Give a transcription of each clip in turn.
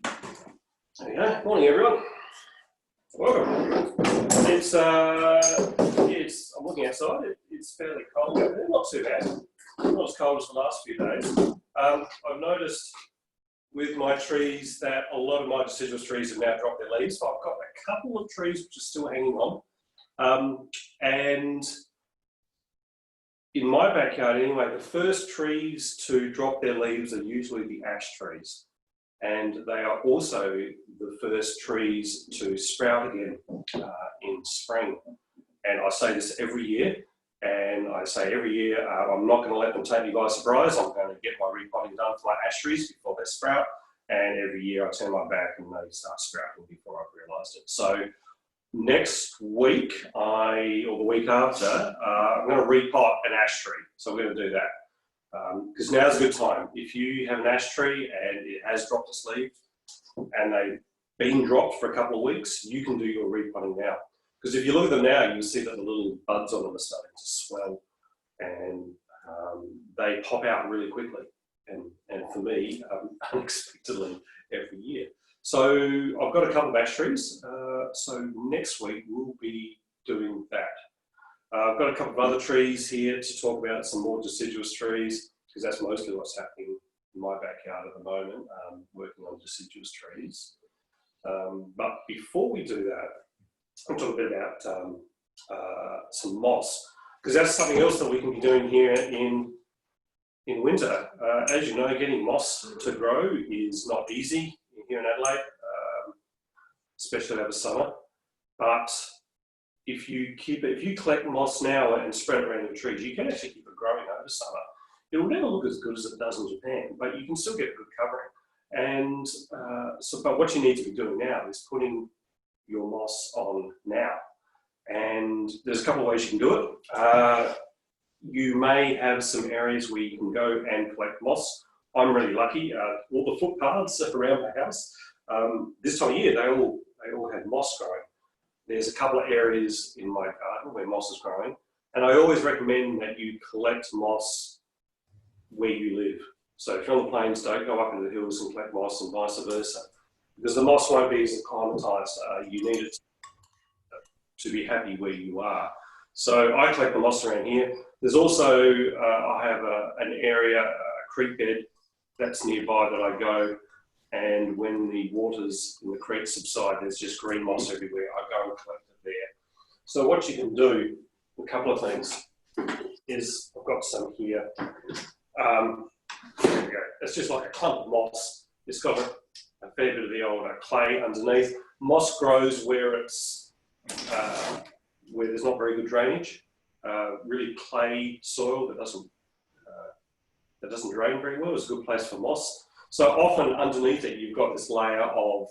There you go. Morning, everyone. Welcome. I'm looking outside. It's fairly cold out there. Not too bad. Not as cold as the last few days. I've noticed with my trees that a lot of my deciduous trees have now dropped their leaves. So I've got a couple of trees which are still hanging on. And in my backyard anyway, the first trees to drop their leaves are usually the ash trees. And they are also the first trees to sprout again in spring. And I say this every year, and I say every year, I'm not going to let them take me by surprise. I'm going to get my repotting done for my ash trees before they sprout. And every year I turn my back and they start sprouting before I've realised it. So next week, or the week after, I'm going to repot an ash tree. So we're going to do that. Because now's a good time. If you have an ash tree and it has dropped its leaves and they've been dropped for a couple of weeks, you can do your repotting now. Because if you look at them now, you'll see that the little buds on them are starting to swell and they pop out really quickly. And for me, unexpectedly every year. So I've got a couple of ash trees. So next week we'll be doing that. I've got a couple of other trees here to talk about, some more deciduous trees, because that's mostly what's happening in my backyard at the moment, working on deciduous trees. But before we do that, I'll talk a bit about some moss, because that's something else that we can be doing here in winter. As you know, getting moss to grow is not easy here in Adelaide, especially over summer. But if you collect moss now and spread it around your trees, you can actually keep it growing over summer. It will never look as good as it does in Japan, but you can still get a good covering. And but what you need to be doing now is putting your moss on now. And there's a couple of ways you can do it. You may have some areas where you can go and collect moss. I'm really lucky. All the footpaths around the house, this time of year, they all have moss growing. There's a couple of areas in my garden where moss is growing, and I always recommend that you collect moss where you live. So if you're on the plains, don't go up into the hills and collect moss, and vice versa, because the moss won't be as acclimatised. You need it to be happy where you are. So I collect the moss around here. There's also, I have an area, a creek bed that's nearby that I go, and when the waters in the creek subside, there's just green moss everywhere. I go and collect it there. So what you can do, a couple of things, is I've got some here. There we go. It's just like a clump of moss. It's got a fair bit of the old clay underneath. Moss grows where it's where there's not very good drainage. Really clay soil that doesn't drain very well is a good place for moss. So often underneath it, you've got this layer of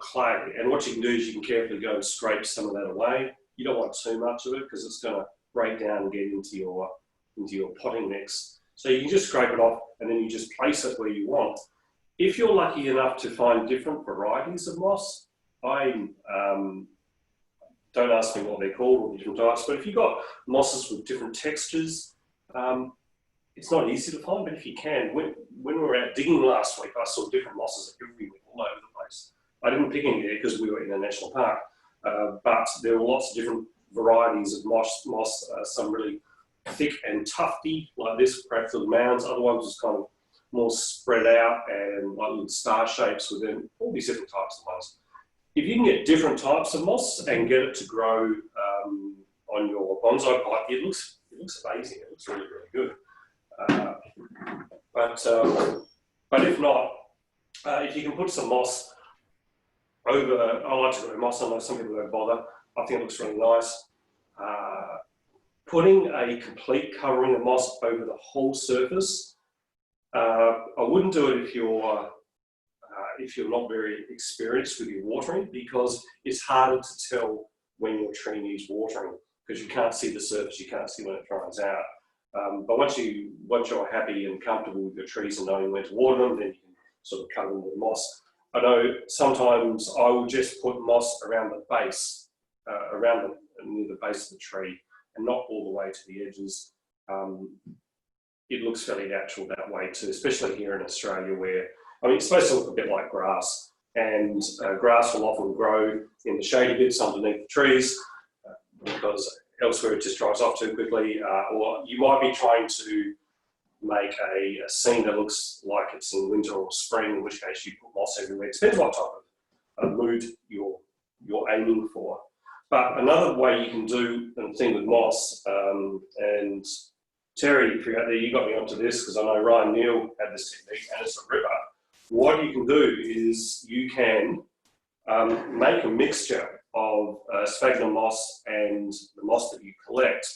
clay. And what you can do is you can carefully go and scrape some of that away. You don't want too much of it because it's going to break down and get into your potting mix. So you can just scrape it off and then you just place it where you want. If you're lucky enough to find different varieties of moss, don't ask me what they're called or different types, but if you've got mosses with different textures, it's not easy to find, but if you can, when we were out digging last week, I saw different mosses everywhere, all over the place. I didn't pick any there because we were in a national park, but there were lots of different varieties of moss, some really thick and tufty, like this, perhaps little mounds, other ones just kind of more spread out and like little star shapes within, all these different types of moss. If you can get different types of moss and get it to grow on your bonsai pipe, it looks amazing, it looks really, really good. But if not, if you can put some moss over, I like to grow moss, I know some people don't bother, I think it looks really nice. Putting a complete covering of moss over the whole surface, I wouldn't do it if you're not very experienced with your watering, because it's harder to tell when your tree needs watering, because you can't see the surface, you can't see when it dries out. But once you're happy and comfortable with your trees and knowing when to water them, then you can sort of cover them with moss. I know sometimes I will just put moss around the base, near the base of the tree, and not all the way to the edges. It looks fairly natural that way too, especially here in Australia where I mean, it's supposed to look a bit like grass, and grass will often grow in the shady bits underneath the trees because elsewhere it just dries off too quickly, or you might be trying to make a scene that looks like it's in winter or spring, in which case you put moss everywhere. It depends what type of mood you're aiming for. But another way you can do a thing with moss, and Terry, if you're out there, you got me onto this because I know Ryan Neal had this technique, and it's a ripper. What you can do is you can make a mixture of sphagnum moss and the moss that you collect,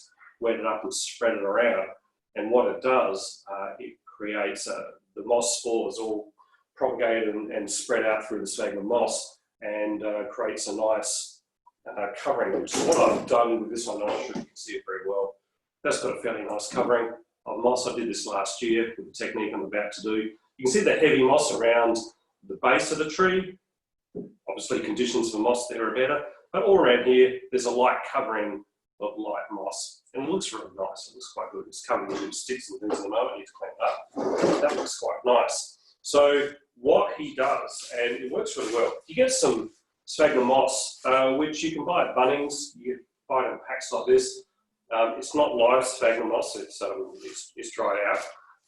wet it up and spread it around. And what it does, it creates the moss spores all propagate and spread out through the sphagnum moss, and creates a nice covering. So what I've done with this one, I'm not sure you can see it very well. That's got a fairly nice covering of moss. I did this last year with the technique I'm about to do. You can see the heavy moss around the base of the tree. Obviously conditions for moss there are better, but all around here there's a light covering of light moss, and it looks really nice. It looks quite good. It's covered with sticks and things at the moment. I need to clean it up. That looks quite nice. So what he does, and it works really well, you get some sphagnum moss, which you can buy at Bunnings. You can buy it in packs like this. It's not live sphagnum moss, it's dried out.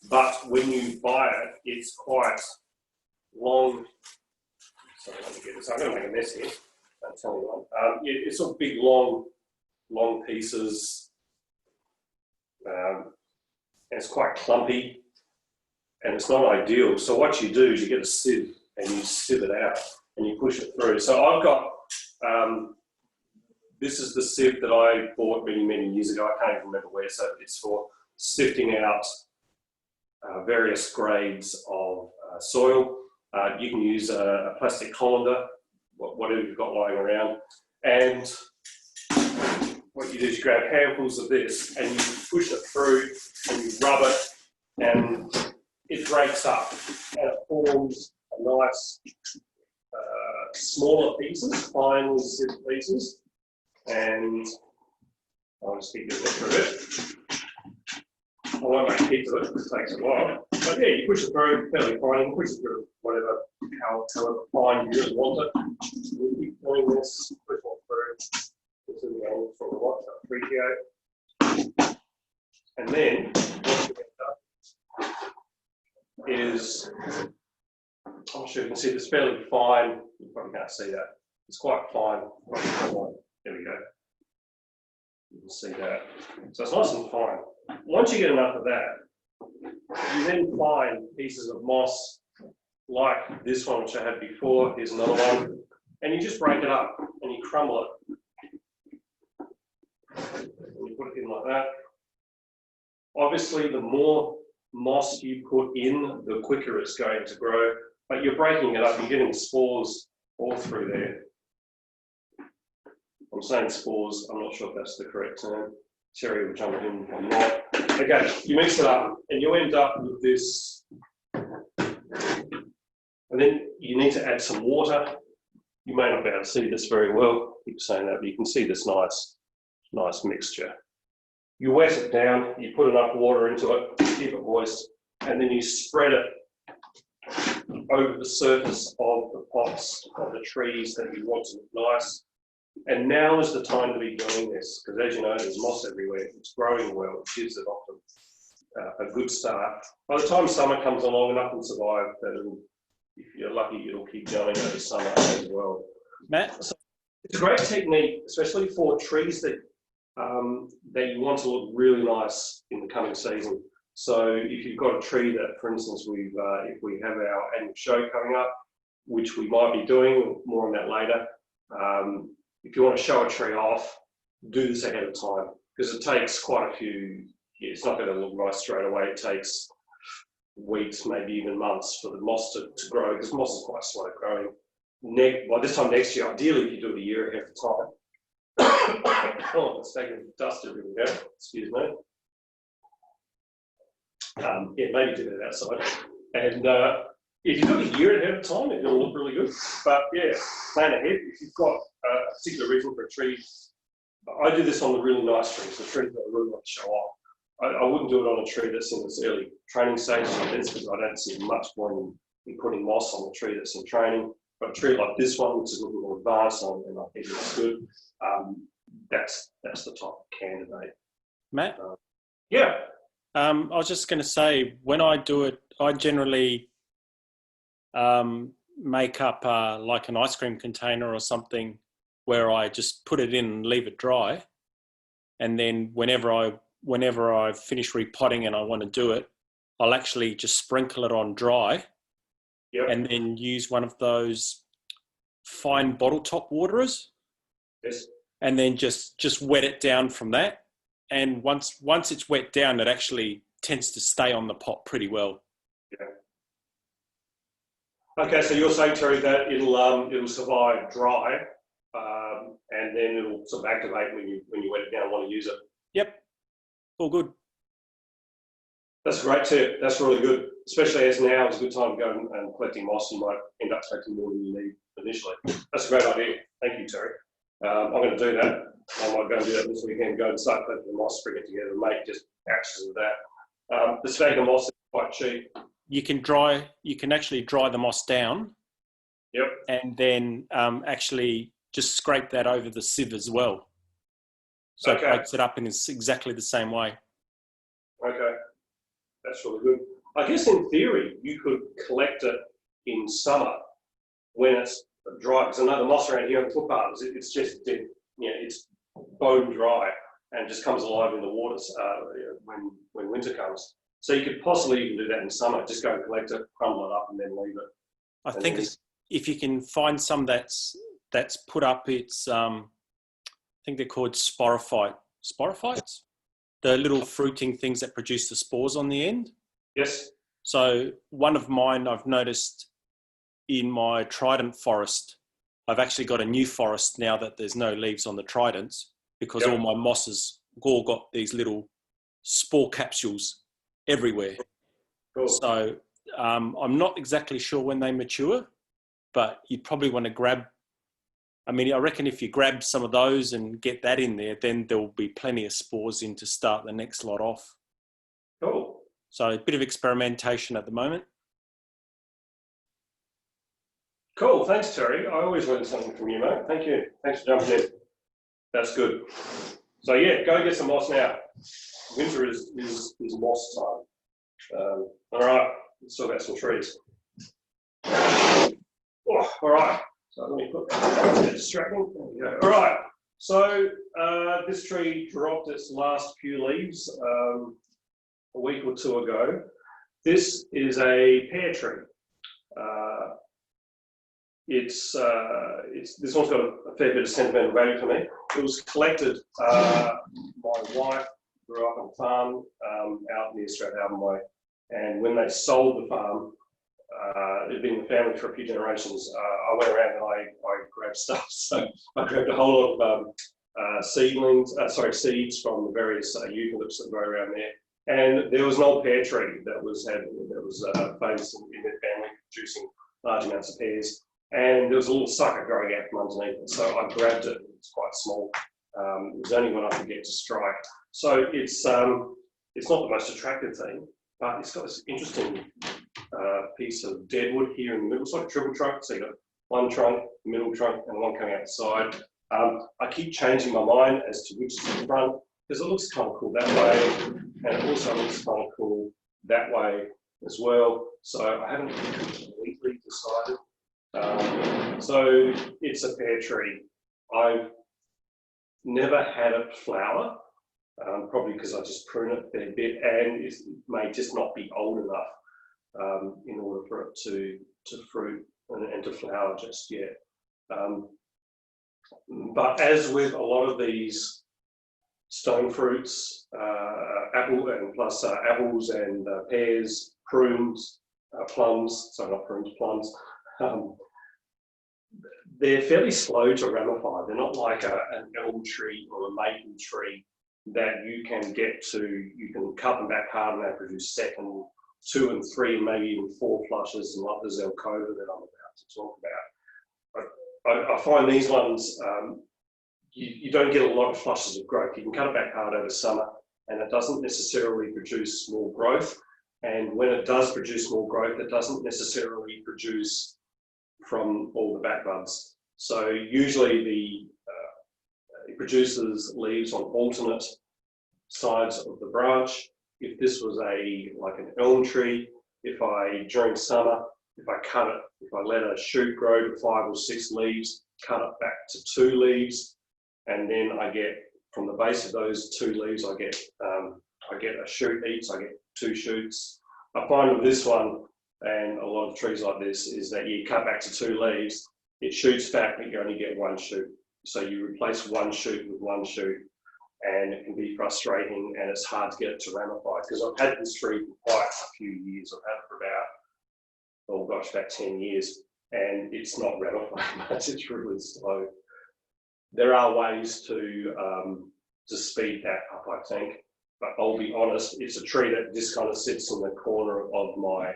But when you buy it, it's quite long. Sorry, let me get this. I'm going to make a mess here. Don't tell anyone. It's sort of big, long pieces. And it's quite clumpy, and it's not ideal. So what you do is you get a sieve and you sieve it out and you push it through. So I've got, this is the sieve that I bought many years ago. I can't even remember where. So it's for sifting out various grades of soil. You can use a plastic colander, whatever you've got lying around. And what you do is you grab handfuls of this and you push it through and you rub it, and it breaks up and it forms a nice smaller pieces, finely sieved pieces. And I'll just keep getting through it. I won't make heaps of it because it takes a while. But yeah, you push it through fairly fine, you push it through whatever, however fine you really want it. We keep doing this, push it through. This is the angle from the watch, I appreciate. And then what you end up is, I'm not sure you can see this fairly fine. You probably can't see that. It's quite fine. There we go. You can see that. So it's nice and fine. Once you get enough of that, you then find pieces of moss like this one, which I had before. Here's another one. And you just break it up and you crumble it. And you put it in like that. Obviously, the more moss you put in, the quicker it's going to grow. But you're breaking it up, you're getting spores all through there. I'm saying spores, I'm not sure if that's the correct term. Terry will jump in on that. Okay, you mix it up and you end up with this. And then you need to add some water. You may not be able to see this very well. I keep saying that, but you can see this nice mixture. You wet it down, you put enough water into it, keep it moist, and then you spread it over the surface of the pots of the trees that you want to look nice. And now is the time to be doing this, because as you know, there's moss everywhere. It's growing well, it gives it often a good start. By the time summer comes along, enough will survive that if you're lucky, it'll keep going over summer as well. Matt? So it's a great technique, especially for trees that you want to look really nice in the coming season. So if you've got a tree that, for instance, if we have our annual show coming up, which we might be doing, more on that later, if you want to show a tree off, do this ahead of time, because it takes quite a few, it's not going to look nice straight away. It takes weeks, maybe even months for the moss to grow, because moss is quite slow growing. By this time next year, ideally, if you do it a year ahead of time. Oh, it's taking dust everywhere. Excuse me. Yeah, maybe do that outside. And if you do it a year ahead of time, it'll look really good. But yeah, plan ahead. If you've got a particular reason for a tree, I do this on the really nice trees, the trees that I really want to show off. I wouldn't do it on a tree that's in its early training stage like this, because I don't see much point in be putting moss on the tree that's in training. But a tree like this one, which is a little more advanced, and I think it's good, that's the type of candidate. Matt? Yeah. I was just going to say, when I do it, I generally make up like an ice cream container or something where I just put it in and leave it dry. And then whenever I finish repotting and I want to do it, I'll actually just sprinkle it on dry. Yep. And then use one of those fine bottle top waterers. Yes. And then just wet it down from that. And once it's wet down, it actually tends to stay on the pot pretty well. Yeah. Okay, so you're saying, Terry, that it'll survive dry, and then it'll sort of activate when you wet it down and want to use it. Yep. All good. That's a great tip. That's really good, especially as now is a good time to go and collecting moss. You might end up collecting more than you need initially. That's a great idea. Thank you, Terry. I'm going to do that. I might go and do that this weekend. Go and start collecting the moss, bring it together, and make just patches of that. The Sphagnum Moss is quite cheap. You can actually dry the moss down. Yep. And then actually just scrape that over the sieve as well. So It breaks it up in exactly the same way. Okay. That's really good. I guess in theory, you could collect it in summer when it's dry, because I know the moss around here on the footpaths, it's just dead, it's bone dry and just comes alive in the waters when winter comes. So you could possibly even do that in summer, just go and collect it, crumble it up and then leave it. I think if you can find some that's put up, it's, I think they're called sporophytes? The little fruiting things that produce the spores on the end. Yes. So one of mine I've noticed in my trident forest, I've actually got a new forest now that there's no leaves on the tridents because all my mosses all got these little spore capsules everywhere. Cool. So I'm not exactly sure when they mature, but you'd probably want to grab, I reckon if you grab some of those and get that in there, then there will be plenty of spores in to start the next lot off. Cool. So a bit of experimentation at the moment. Cool. Thanks, Terry. I always learn something from you, mate. Thank you. Thanks for jumping in. That's good. So yeah, go get some moss now. Winter is moss time. All right. Let's talk about some trees. Oh, all right. So let me put that. It's distracting. There we go. All right. So this tree dropped its last few leaves a week or two ago. This is a pear tree. This one's got a fair bit of sentimental value to me. It was collected. My wife grew up on a farm out near Strathalbyn Way, and when they sold the farm, it had been in the family for a few generations. I went around and I grabbed stuff. So I grabbed a whole lot of seeds from the various eucalypts that grow around there. And there was an old pear tree that was famous in their family, producing large amounts of pears. And there was a little sucker growing out from underneath it. So I grabbed it. It's quite small. It was only when I could get to strike. So it's not the most attractive thing, but it's got this interesting piece of deadwood here in the middle. It's like a triple trunk. So you've got one trunk, middle trunk, and one coming out the side. I keep changing my mind as to which is the front, because it looks kind of cool that way, and it also looks kind of cool that way as well. So I haven't completely decided. So it's a pear tree. I've never had it flower, probably because I just prune it a fair bit, and it may just not be old enough in order for it to fruit and to flower just yet. But as with a lot of these stone fruits, apples and pears, prunes, plums, they're fairly slow to ramify. They're not like an elm tree or a maple tree that you can get to. You can cut them back hard and they produce second, 2 and 3, maybe even 4 flushes, and like the Zelkova that I'm about to talk about. I find these ones, you don't get a lot of flushes of growth. You can cut it back hard over summer and it doesn't necessarily produce more growth. And when it does produce more growth, it doesn't necessarily produce from all the back buds. So usually it produces leaves on alternate sides of the branch. If this was like an elm tree, during summer, if I cut it, if I let a shoot grow to 5 or 6 leaves, cut it back to 2 leaves, and then I get, from the base of those 2 leaves, I get a shoot each, I get 2 shoots. I find with this one, and a lot of trees like this, is that you cut back to 2 leaves, it shoots back, but you only get 1 shoot. So you replace 1 shoot with 1 shoot, and it can be frustrating, and it's hard to get it to ramify, because I've had this tree for quite a few years. I've had it for about 10 years, and it's not ramifying much. It's really slow. There are ways to speed that up, I think, but I'll be honest, it's a tree that just kind of sits in the corner of my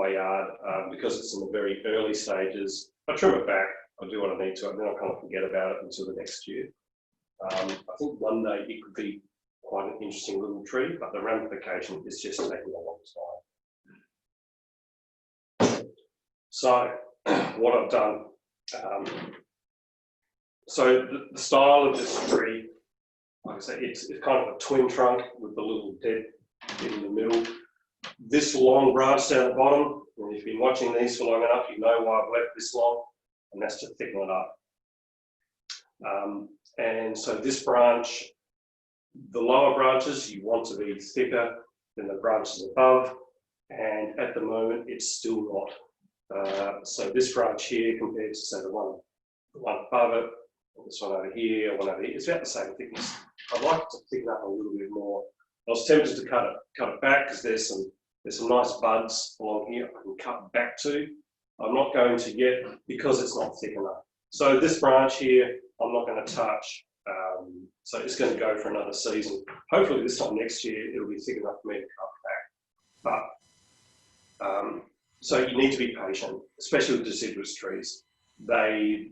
yard, because it's in the very early stages. I trim it back, I do what I need to, and then I kind of forget about it until the next year. I think one day it could be quite an interesting little tree, but the ramification is just taking a long time. So what I've done, so the style of this tree, like I say, it's kind of a twin trunk with the little dent in the middle. This long branch down the bottom, and if you've been watching these for long enough, you know why I've left this long, and that's to thicken it up. And so this branch, the lower branches, you want to be thicker than the branches above, and at the moment it's still not. So this branch here compared to, say, the one above it, this one over here, one over here, it's about the same thickness. I'd like to thicken up a little bit more. I was tempted to cut it back, because there's some nice buds along here I can cut back to. I'm not going to yet, because it's not thick enough. So this branch here, I'm not going to touch. So it's going to go for another season. Hopefully this time next year, it'll be thick enough for me to cut back. But so you need to be patient, especially with deciduous trees. They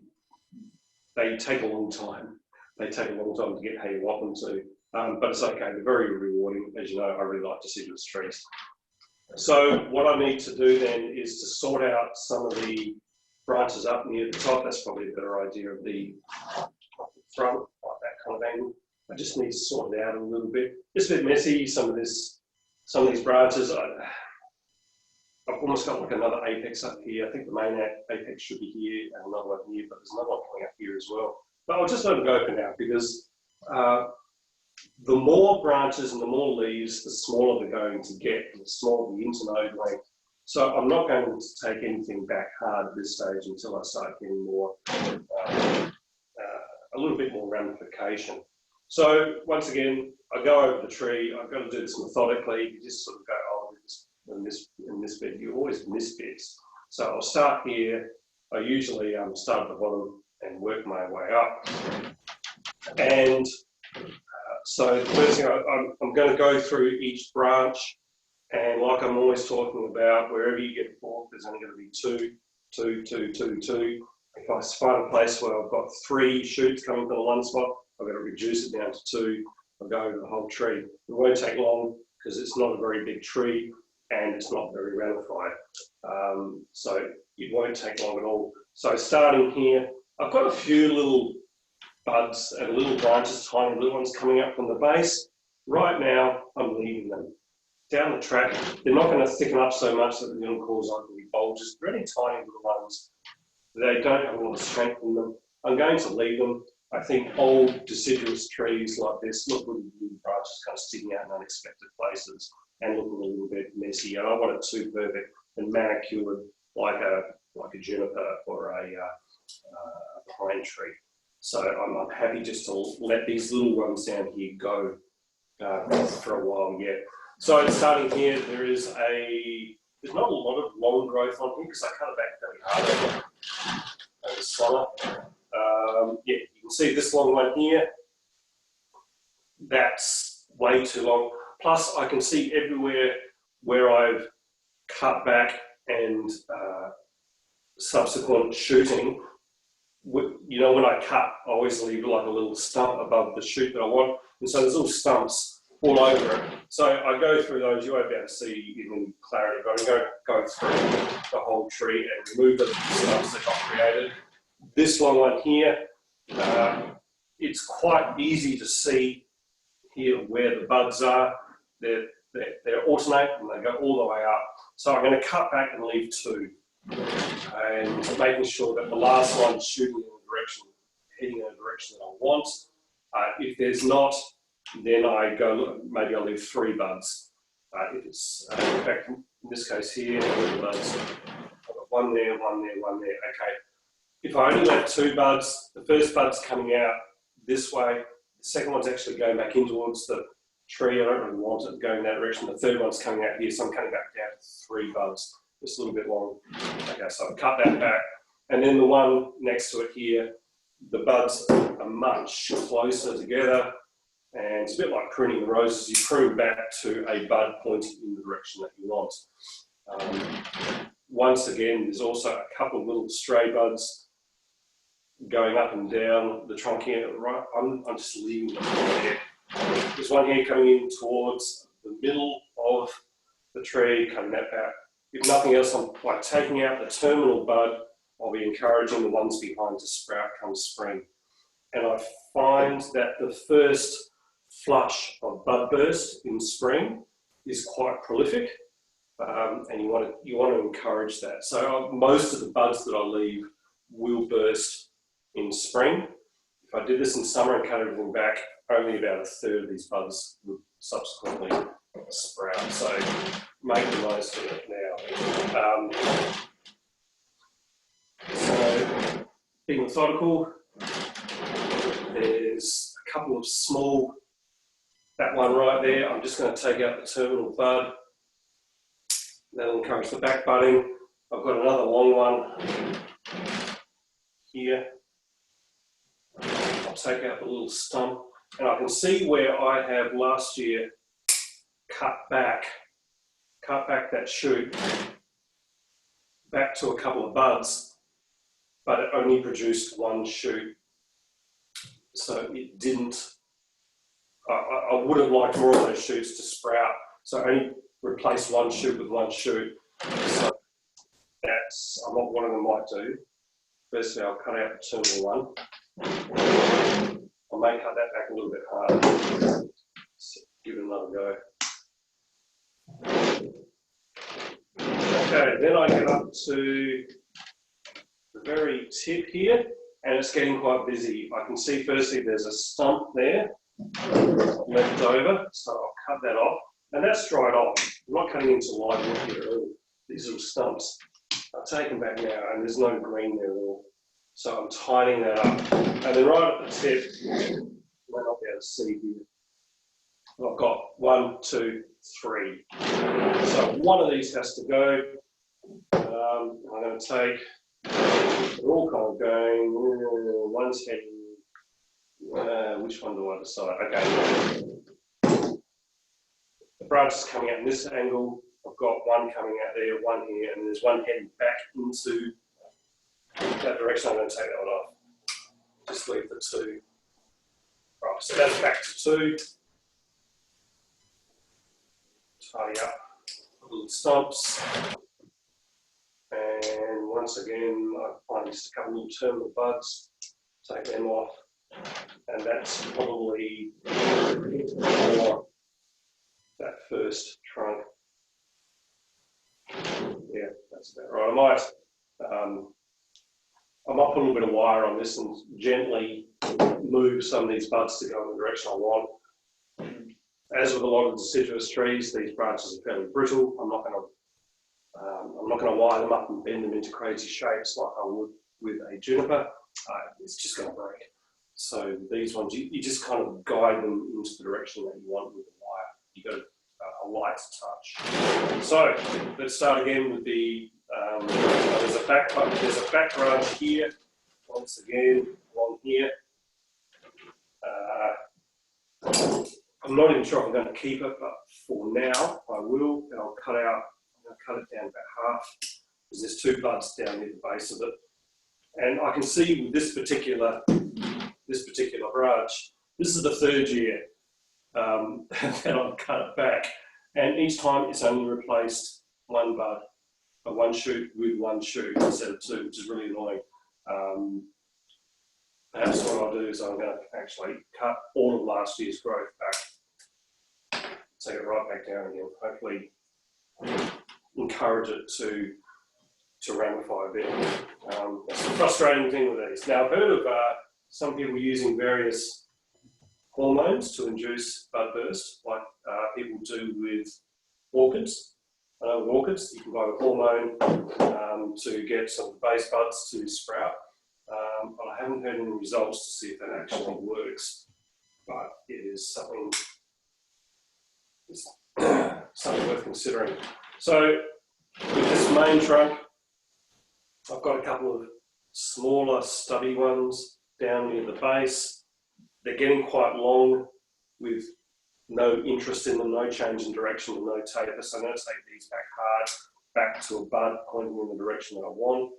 take a long time. They take a long time to get how you want them to. But it's okay, they're very rewarding. As you know, I really like deciduous trees. So what I need to do then is to sort out some of the branches up near the top. That's probably a better idea of the front, like that kind of angle. I just need to sort it out a little bit. It's a bit messy, some of these branches. I've almost got like another apex up here. I think the main apex should be here and another one here, but there's another one coming up here as well. But I'll just let them go for now, because the more branches and the more leaves, the smaller they're going to get, and the smaller the internode length. So I'm not going to take anything back hard at this stage until I start getting more, a little bit more ramification. So once again, I go over the tree. I've got to do this methodically. You just sort of go, oh, in this bit, you always miss bits. So I'll start here. I usually start at the bottom and work my way up. And so the first thing, I'm going to go through each branch, and like I'm always talking about, wherever you get fork, there's only going to be 2, 2, 2, 2, 2. If I find a place where I've got 3 shoots coming from the one spot, I've got to reduce it down to 2. I'll go over the whole tree. It won't take long, because it's not a very big tree and it's not very ramified. So it won't take long at all. So starting here, I've got a few little buds and little branches, tiny little ones coming up from the base. Right now, I'm leaving them. Down the track, they're not going to thicken up so much that they're going to cause ugly bulges. Really tiny little ones. They don't have a lot of strength in them. I'm going to leave them. I think old deciduous trees like this look with little branches kind of sticking out in unexpected places and looking a little bit messy. I don't want it too perfect and manicured like a juniper or a pine tree. So I'm happy just to let these little ones down here go for a while yet. So starting here, there's not a lot of long growth on here because I cut it back very hard over summer. Yeah, you can see this long one here. That's way too long. Plus, I can see everywhere where I've cut back and subsequent shooting. You know, when I cut, I always leave like a little stump above the shoot that I want. And so there's little stumps all over it. So I go through those, you won't be able to see in clarity, but I'm going to go through the whole tree and remove the stumps that got created. This long one here, it's quite easy to see here where the buds are. They're alternate and they go all the way up. So I'm going to cut back and leave two, and making sure that the last one's shooting in the direction, heading in a direction that I want. If there's not, then I go, maybe I'll leave three buds. If it's, in fact, in this case here, the buds, I've got one there, one there, one there. Okay. If I only left two buds, the first bud's coming out this way, the second one's actually going back in towards the tree. I don't really want it going that direction. The third one's coming out here, so I'm cutting back down to three buds. Just a little bit long. Okay, so I've cut that back. And then the one next to it here, the buds are much closer together, and it's a bit like pruning the roses. You prune back to a bud pointing in the direction that you want. Once again, there's also a couple of little stray buds going up and down the trunk here. Right, I'm just leaving them there. There's one here coming in towards the middle of the tree, cutting that back. If nothing else, by taking out the terminal bud, I'll be encouraging the ones behind to sprout come spring. And I find that the first flush of bud burst in spring is quite prolific, and you want to encourage that. So most of the buds that I leave will burst in spring. If I did this in summer and cut everything back, only about a third of these buds would subsequently sprout. So make the most of it now. So being methodical, there's a couple of small, that one right there, I'm just going to take out the terminal bud. That'll encourage the back budding. I've got another long one here. I'll take out the little stump, and I can see where I have last year cut back that shoot back to a couple of buds, but it only produced one shoot. So it didn't, I would have liked more of those shoots to sprout. So I only replaced one shoot with one shoot. So that's what one of them might do. Firstly, I'll cut out the terminal one. I may cut that back a little bit harder. So give it another go. Okay, then I get up to the very tip here, and it's getting quite busy. I can see firstly there's a stump there left over, so I'll cut that off, and that's dried off. I'm not cutting into live wood here at all. These little stumps are taken back now, and there's no green there at all. So I'm tidying that up, and then right at the tip, you might not be able to see here. I've got 1, 2, 3. So one of these has to go. I'm going to take, they're all kind of going, one's heading, which one do I decide? Okay. The branch is coming out in this angle. I've got one coming out there, one here, and there's one heading back into that direction. I'm going to take that one off. Just leave the two. Right, so that's back to 2. Tidy up the little stumps. And once again, I find just a couple of little terminal buds, take them off, and that's probably for that first trunk. Yeah, that's about right. I might put a little bit of wire on this and gently move some of these buds to go in the direction I want. As with a lot of deciduous trees, these branches are fairly brittle. I'm not going to wire them up and bend them into crazy shapes like I would with a juniper. It's just going to break. So these ones, you just kind of guide them into the direction that you want with the wire. You've got a light touch. So let's start again with the, there's a back branch here, once again, along here. I'm not even sure if I'm going to keep it, but for now I will, and I'll cut it down about half, because there's 2 buds down near the base of it. And I can see with this particular branch, this is the 3rd year. then I've cut it back. And each time it's only replaced one bud, one shoot with one shoot instead of two, which is really annoying. Perhaps what I'll do is I'm going to actually cut all of last year's growth back, take it right back down again, hopefully encourage it to ramify a bit. That's the frustrating thing with these. Now I've heard of some people using various hormones to induce bud burst, like people do with orchids. With orchids, you can buy a hormone to get some of the base buds to sprout. But I haven't heard any results to see if that actually works. But it is something, something worth considering. So with this main trunk, I've got a couple of smaller stubby ones down near the base. They're getting quite long with no interest in them, no change in direction and no taper. So I'm going to take these back hard, back to a bud pointing in the direction that I want.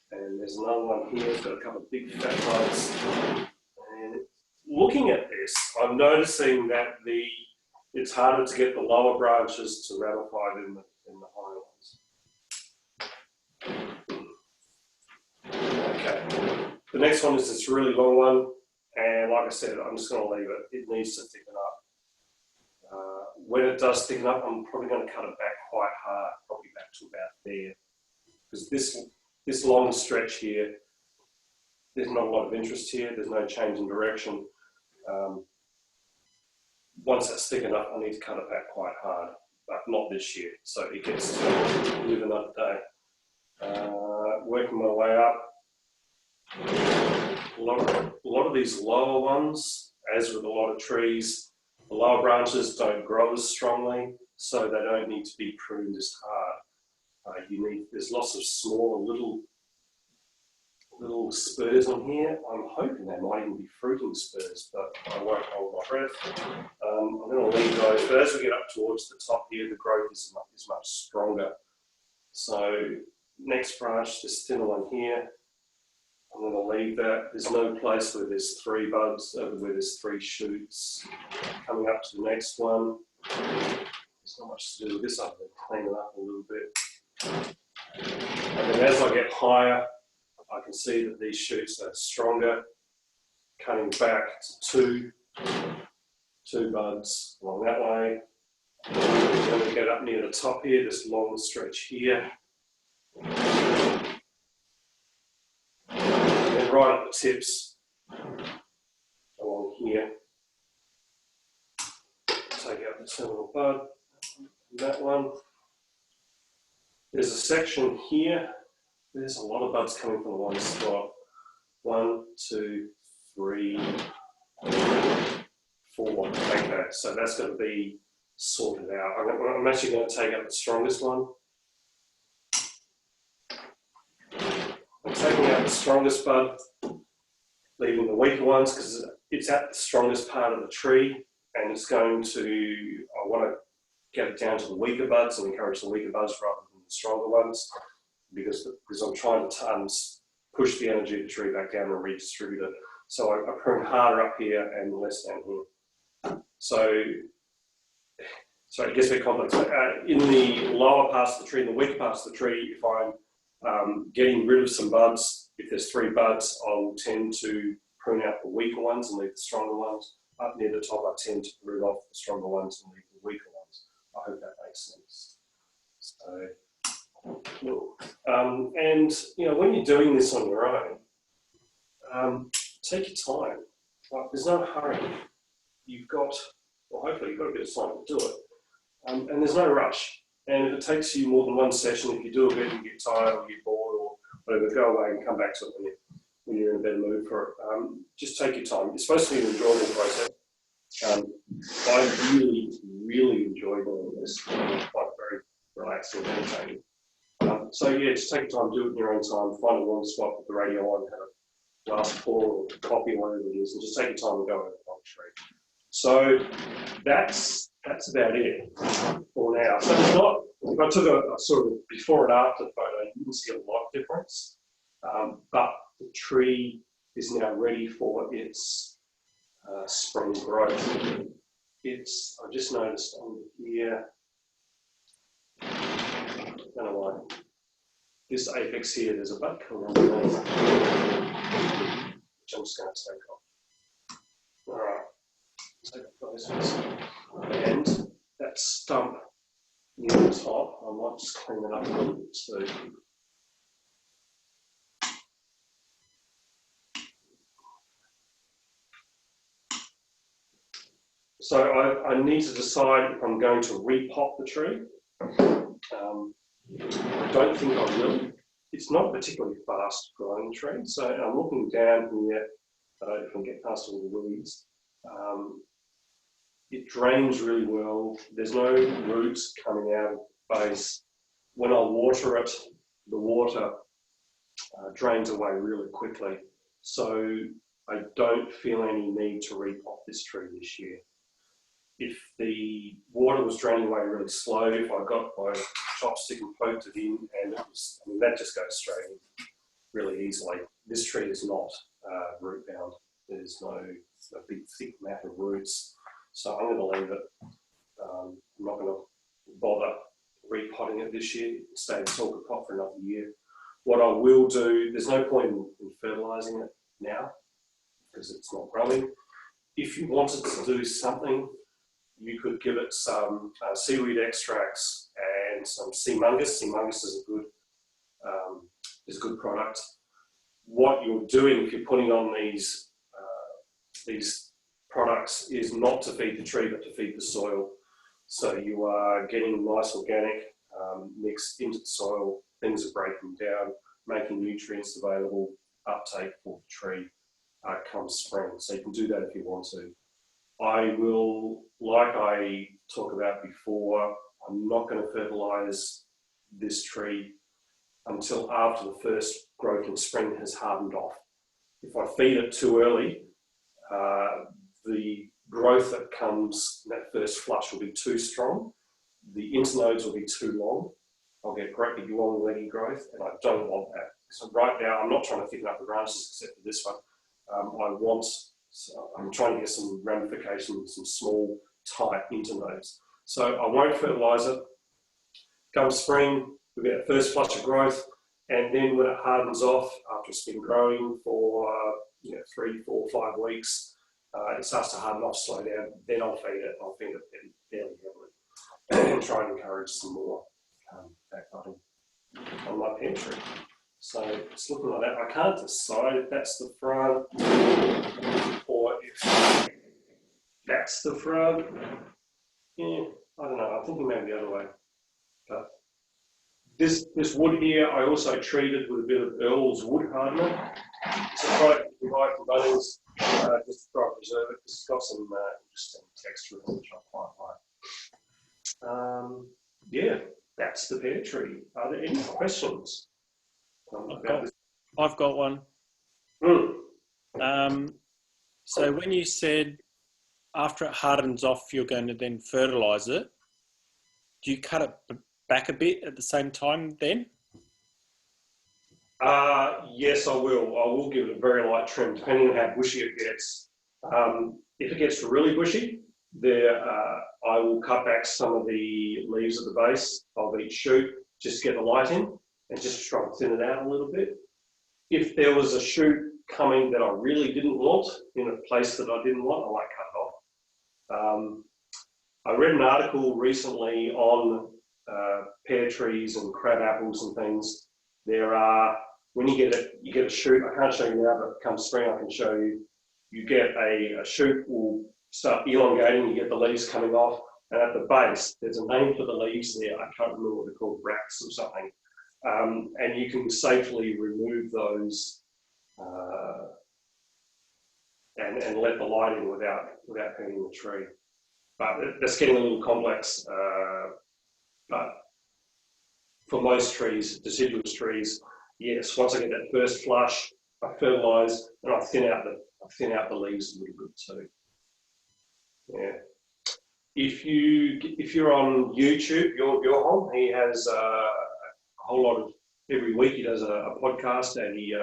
And there's another one here, it's got a couple of big fat buds. And looking at this, I'm noticing that it's harder to get the lower branches to ramify than the higher ones. Okay, the next one is this really long one, and like I said, I'm just going to leave it. It needs to thicken up. When it does thicken up, I'm probably going to cut it back quite hard, probably back to about there, because this long stretch here, there's not a lot of interest here, there's no change in direction. Once that's thick enough, I need to cut it back quite hard, but not this year, so it gets to live another day. Working my way up. A lot of these lower ones, as with a lot of trees, the lower branches don't grow as strongly, so they don't need to be pruned as hard. There's lots of smaller little spurs on here. I'm hoping they might even be fruiting spurs, but I won't hold my breath. I'm going to leave those, but as we get up towards the top here, the growth is much stronger. So next branch, this thinner one here, I'm going to leave that. There's no place where there's 3 buds, where there's 3 shoots. Coming up to the next one, there's not much to do with this other than clean it up a little bit. And then as I get higher, I can see that these shoots are stronger, cutting back to two buds along that way. Then we get up near the top here, this long stretch here. And then right at the tips along here. Take out the terminal bud, that one. There's a section here. There's a lot of buds coming from the one spot. 1, 2, 3, 4. Okay, so that's going to be sorted out. I'm actually going to take out the strongest one. I'm taking out the strongest bud, leaving the weaker ones because it's at the strongest part of the tree, and it's going to, I want to get it down to the weaker buds and encourage the weaker buds rather than the stronger ones. Because I'm trying to push the energy of the tree back down and redistribute it. So I prune harder up here and less down here. So it gets a bit complex. In the lower parts of the tree, in the weaker parts of the tree, if I'm getting rid of some buds, if there's 3 buds, I'll tend to prune out the weaker ones and leave the stronger ones. Up near the top, I tend to prune off the stronger ones and leave the weaker ones. I hope that makes sense. So. And when you're doing this on your own, take your time. There's no hurry. Hopefully you've got a bit of time to do it. And there's no rush. And if it takes you more than one session, if you do a bit and you get tired or get bored or whatever, go away and come back to it when you're in a better mood for it. Just take your time. It's supposed to be an enjoyable process. I really, really enjoy doing this. It's quite very relaxing and entertaining. So yeah, just take your time, do it in your own time, find a warm spot, put the radio on, have a glass of pour or coffee or whatever it is, and just take your time and go over the whole tree. So that's about it for now. So it's not, if I took a sort of before and after photo, you can see a lot of difference, but the tree is now ready for its spring growth. I just noticed on here, I don't know why, this apex here, there's a bud coming underneath, which I'm just going to take off. All right, take off those ones. And that stump near the top, I might just clean it up a little bit too. So I need to decide if I'm going to repot the tree. I don't think I will. It's not a particularly fast growing tree, so I'm looking down here, if I can get past all the weeds. It drains really well. There's no roots coming out of the base. When I water it, the water drains away really quickly. So I don't feel any need to repot this tree this year. If the water was draining away really slow, if I got my chopstick and poked it in, and it was, I mean, that just goes straight in really easily. This tree is not root bound. There's no big thick mat of roots. So I'm going to leave it. I'm not going to bother repotting it this year. Stay in talker pot for another year. What I will do, there's no point in fertilising it now because it's not growing. If you wanted to do something, you could give it some seaweed extracts and some sea mungus. Sea mungus is a good product. What you're doing if you're putting on these products is not to feed the tree, but to feed the soil. So you are getting nice organic mix into the soil. Things are breaking down, making nutrients available, uptake for the tree come spring. So you can do that if you want to. I will, like I talked about before, I'm not going to fertilise this tree until after the first growth in spring has hardened off. If I feed it too early, the growth that comes in that first flush will be too strong. The internodes will be too long. I'll get great big long leggy growth, and I don't want that. So right now, I'm not trying to thicken up the branches except for this one. I'm trying to get some ramifications, some small, tight internodes. So I won't fertilise it. Come spring, we get a first flush of growth, and then when it hardens off, after it's been growing for 3, 4, 5 weeks, it starts to harden off, slow down. Then I'll feed it. I'll feed it fairly heavily, and try and encourage some more backbudding on my pear tree. So it's looking like that. I can't decide if that's the front or if that's the front. Yeah, I don't know. I'm thinking maybe the other way. But this wood here, I also treated with a bit of Earl's wood hardener. So I buy from Bunnings just to try and preserve it. It's got some interesting texture which I quite like. Yeah, that's the pear tree. Are there any questions? I've got one. So when you said after it hardens off, you're going to then fertilise it, do you cut it back a bit at the same time then? Yes, I will. I will give it a very light trim, depending on how bushy it gets. If it gets really bushy, I will cut back some of the leaves at the base of each shoot, just to get the light in, and just try and thin it out a little bit. If there was a shoot coming that I really didn't want, in a place that I didn't want, I might cut it off. I read an article recently on pear trees and crab apples and things. There are, when you get a shoot, I can't show you now, but come spring I can show you. You get a shoot will start elongating, you get the leaves coming off, and at the base, there's a name for the leaves there. I can't remember what they're called, bracts or something. And you can safely remove those and let the light in without hurting the tree. But that's getting a little complex. But for most trees, deciduous trees, yes, once I get that first flush, I fertilise and I thin out the leaves a little bit too. Yeah. If you're on YouTube, your home, he has a whole lot of, every week he does a podcast, and he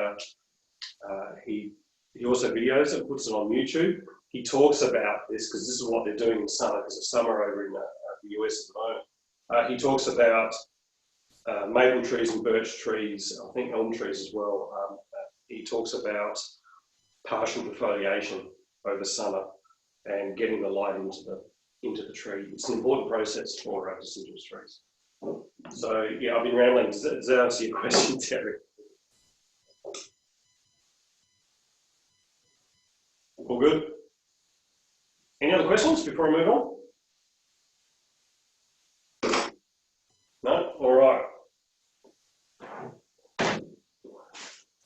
also videos it, puts it on YouTube. he talks about this because this is what they're doing in summer, because it's summer over in the US at the moment. He talks about maple trees and birch trees, I think elm trees as well. He talks about partial defoliation over summer and getting the light into the tree. It's an important process for deciduous trees. So yeah, I've been rambling. Does that answer your question, Terry? All good? Any other questions before I move on? No? All right.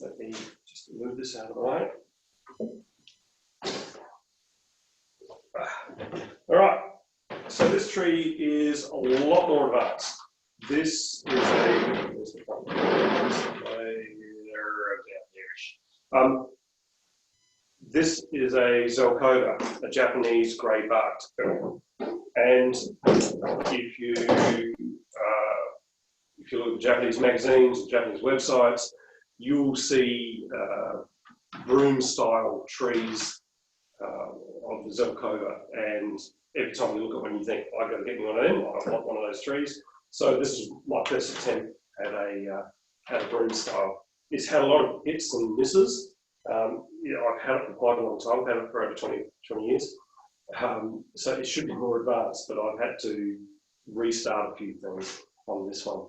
Let me just move this out of the way. All right. So this tree is a lot more advanced. This is where's the front? This is a Zelkova, a Japanese grey-barked elm. And if you look at Japanese magazines, Japanese websites, you'll see broom-style trees of the Zelkova. And every time you look at one, you think, I've got to get me one of them. I want one of those trees. So this is my first attempt at a broom style. It's had a lot of hits and misses. I've had it for quite a long time. I've had it for over 20 years. So it should be more advanced, but I've had to restart a few things on this one.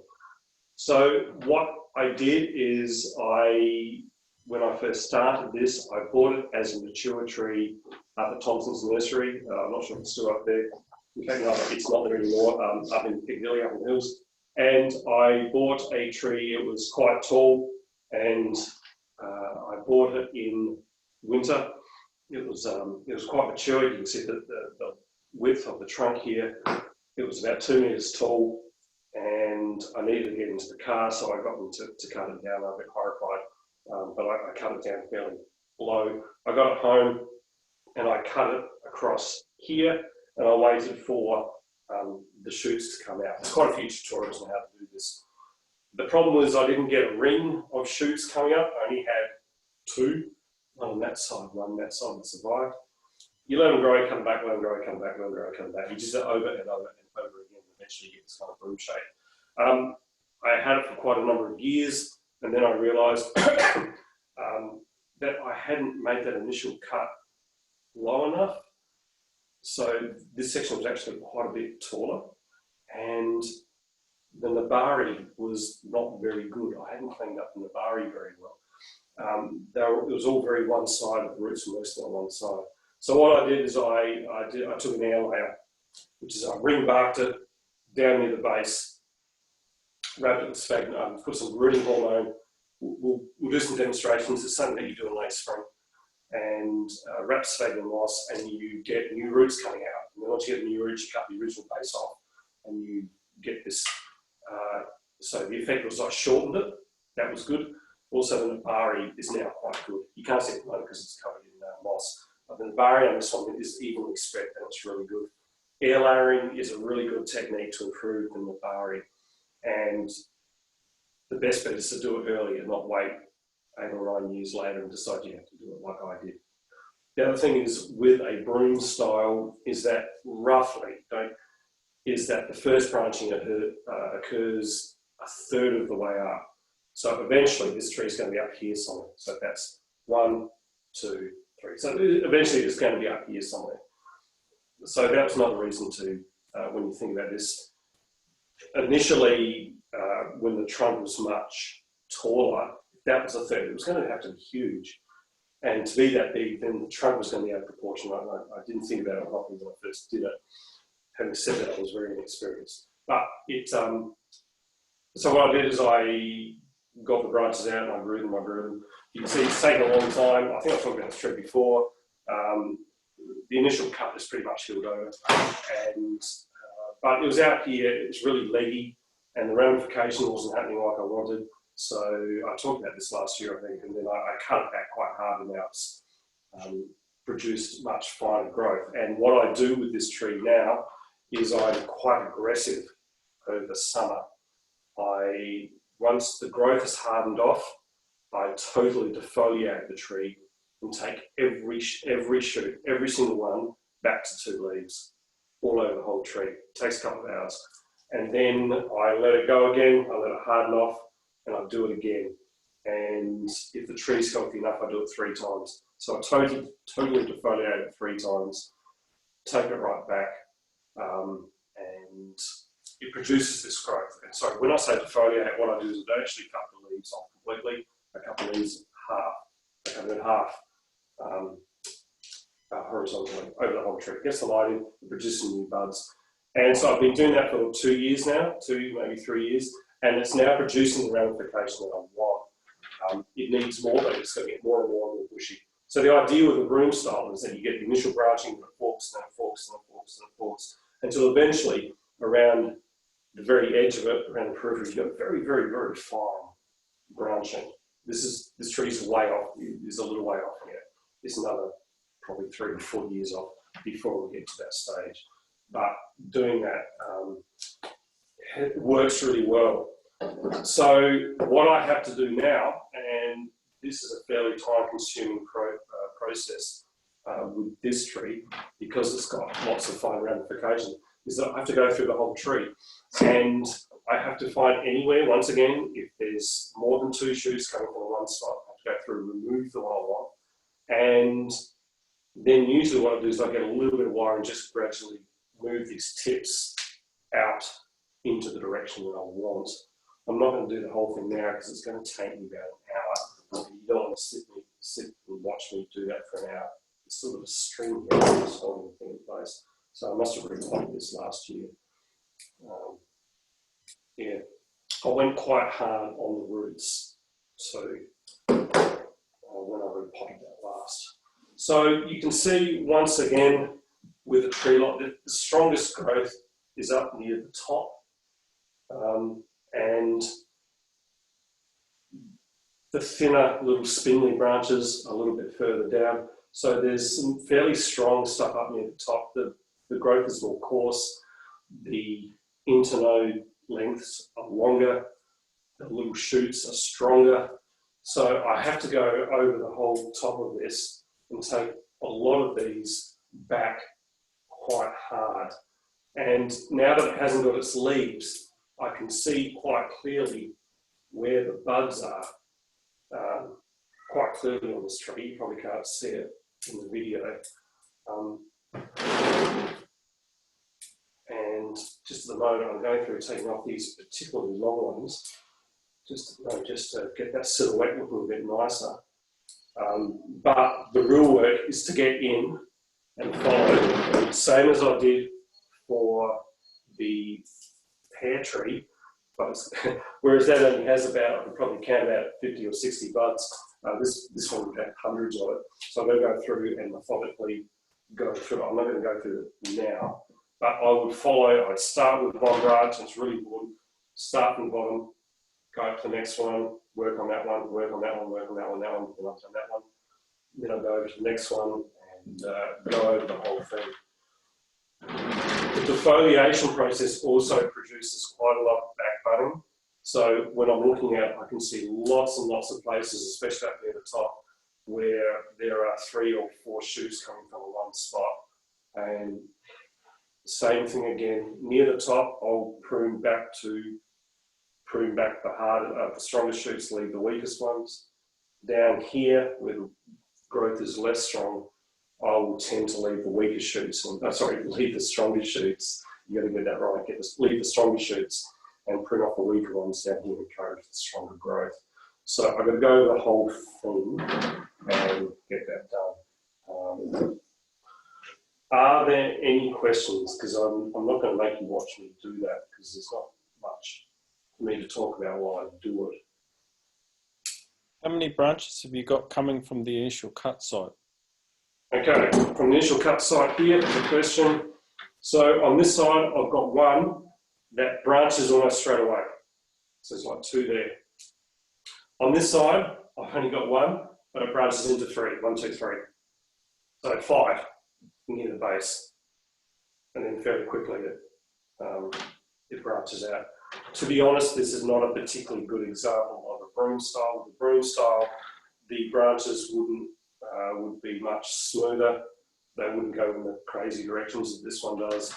So what I did is when I first started this, I bought it as a mature tree up at Thompson's Nursery. I'm not sure if it's still up there. In fact, no, it's not there anymore, up in Piccadilly, up in the hills. And I bought a tree, it was quite tall, and I bought it in winter. It was quite mature. You can see the width of the trunk here. It was about 2 meters tall, and I needed to get into the car, so I got them to cut it down. I'm a bit horrified, but I cut it down fairly low. I got it home, and I cut it across here, and I waited for the shoots to come out. There's quite a few tutorials on how to do this. The problem was I didn't get a ring of shoots coming up. I only had 2, one on that side, one on that side that survived. You let them grow, come back, let them grow, come back, let them grow, come back. You just over and over and over again, and eventually you get this kind of broom shape. I had it for quite a number of years, and then I realised that I hadn't made that initial cut low enough. So this section was actually quite a bit taller, and the nabari was not very good. I hadn't cleaned up the nabari very well. It was all very one-sided, the roots were mostly on one side. So what I did is I took an air layer, which is I ring barked it down near the base, wrapped it with sphagnum, put some rooting hormone. We'll do some demonstrations. It's something that you do in late spring. And wrap sphagnum moss, and you get new roots coming out. And then once you get the new roots, you cut the original base off, and you get this. So the effect was I shortened it. That was good. Also, the nabari is now quite good. You can't see it because it's covered in moss. But the nabari on this one is evenly spread, and it's really good. Air layering is a really good technique to improve the nabari, and the best bet is to do it early and not wait 8 or 9 years later and decide you have to do it like I did. The other thing is with a broom style is that the first branching occurs a third of the way up. So eventually this tree is going to be up here somewhere. So that's 1, 2, 3. So eventually it's going to be up here somewhere. So that's another reason to, when you think about this, initially when the trunk was much taller, that was a third. It was going to have to be huge. And to be that big, then the trunk was going to be out of proportion. I didn't think about it properly when I first did it. Having said that, I was very inexperienced. But so what I did is I got the branches out and I grew them. You can see it's taken a long time. I think I talked about this tree before. The initial cut is pretty much healed over. But it was out here, it was really leggy, and the ramification wasn't happening like I wanted. So I talked about this last year, I think, and then I cut it back quite hard, and now it's produced much finer growth. And what I do with this tree now is I'm quite aggressive over the summer. Once the growth is hardened off, I totally defoliate the tree and take every shoot, every single one, back to 2 leaves, all over the whole tree. It takes a couple of hours. And then I let it go again, I let it harden off, and I do it again. And if the tree's healthy enough, I do it 3 times. So I totally defoliate it 3 times, take it right back, and it produces this growth. And so when I say defoliate, what I do is I actually cut the leaves off completely. I cut the leaves half. I cut them in half horizontally over the whole tree. It gets the light in, it produces new buds. And so I've been doing that for 2 years now, 2, maybe 3 years, and it's now producing the ramification that I want. It needs more, but it's going to get more and more bushy. So the idea with the broom style is that you get the initial branching, and it forks, and it forks, and it forks, and it forks, until eventually, around the very edge of it, around the periphery, you've got very, very, very fine branching. This tree's way off. It's a little way off here. It's another probably 3 to 4 years off before we get to that stage. But doing that it works really well. So what I have to do now, and this is a fairly time-consuming process with this tree, because it's got lots of fine ramifications, is that I have to go through the whole tree. And I have to find anywhere, once again, if there's more than 2 shoots coming from one spot, I have to go through and remove the one I want. And then usually what I do is I get a little bit of wire and just gradually move these tips out into the direction that I want. I'm not going to do the whole thing now because it's going to take me about an hour. You don't want to sit and watch me do that for an hour. It's sort of a string here, just holding the thing in place. So I must have repotted this last year. Yeah, I went quite hard on the roots. So when I repotted that last. So you can see once again with a tree like this, the strongest growth is up near the top. And the thinner little spindly branches a little bit further down. So there's some fairly strong stuff up near the top. The growth is more coarse. The internode lengths are longer. The little shoots are stronger. So I have to go over the whole top of this and take a lot of these back quite hard. And now that it hasn't got its leaves, I can see quite clearly where the buds are, quite clearly on this tree. You probably can't see it in the video. And just at the moment, I'm going through taking off these particularly long ones, just to get that silhouette looking a bit nicer. But the real work is to get in and follow, same as I did for the pear tree, but whereas that only has about, I could probably count about 50 or 60 buds. This one would have hundreds of it. So I'm going to go through and methodically go through it. I'm not going to go through it now, but I would follow. I'd start with one branch, and it's really important. Start from the bottom, go up to the next one, work on that one, work on that one, work on that one, that one, and I've done that one. Then I'll go over to the next one and go over the whole thing. The defoliation process also produces quite a lot of back budding. So when I'm looking at it, I can see lots and lots of places, especially up near the top, where there are 3 or 4 shoots coming from one spot. And same thing again, near the top, I'll prune back the harder, the strongest shoots, leave the weakest ones. Down here, where the growth is less strong, I will tend to leave the weaker shoots, leave the strongest shoots. You got to get that right. Leave the strongest shoots and prune off the weaker ones down here and encourage the stronger growth. So I'm going to go over the whole thing and get that done. Are there any questions? Because I'm not going to make you watch me do that because there's not much for me to talk about while I do it. How many branches have you got coming from the initial cut site? Okay, from the initial cut site here, the question. So on this side, I've got one that branches almost straight away. So it's like 2 there. On this side, I've only got one, but it branches into 3. 1, 2, 3. So 5 near the base. And then fairly quickly it branches out. To be honest, this is not a particularly good example of a broom style. With the broom style, the branches wouldn't would be much smoother. They wouldn't go in the crazy directions that this one does.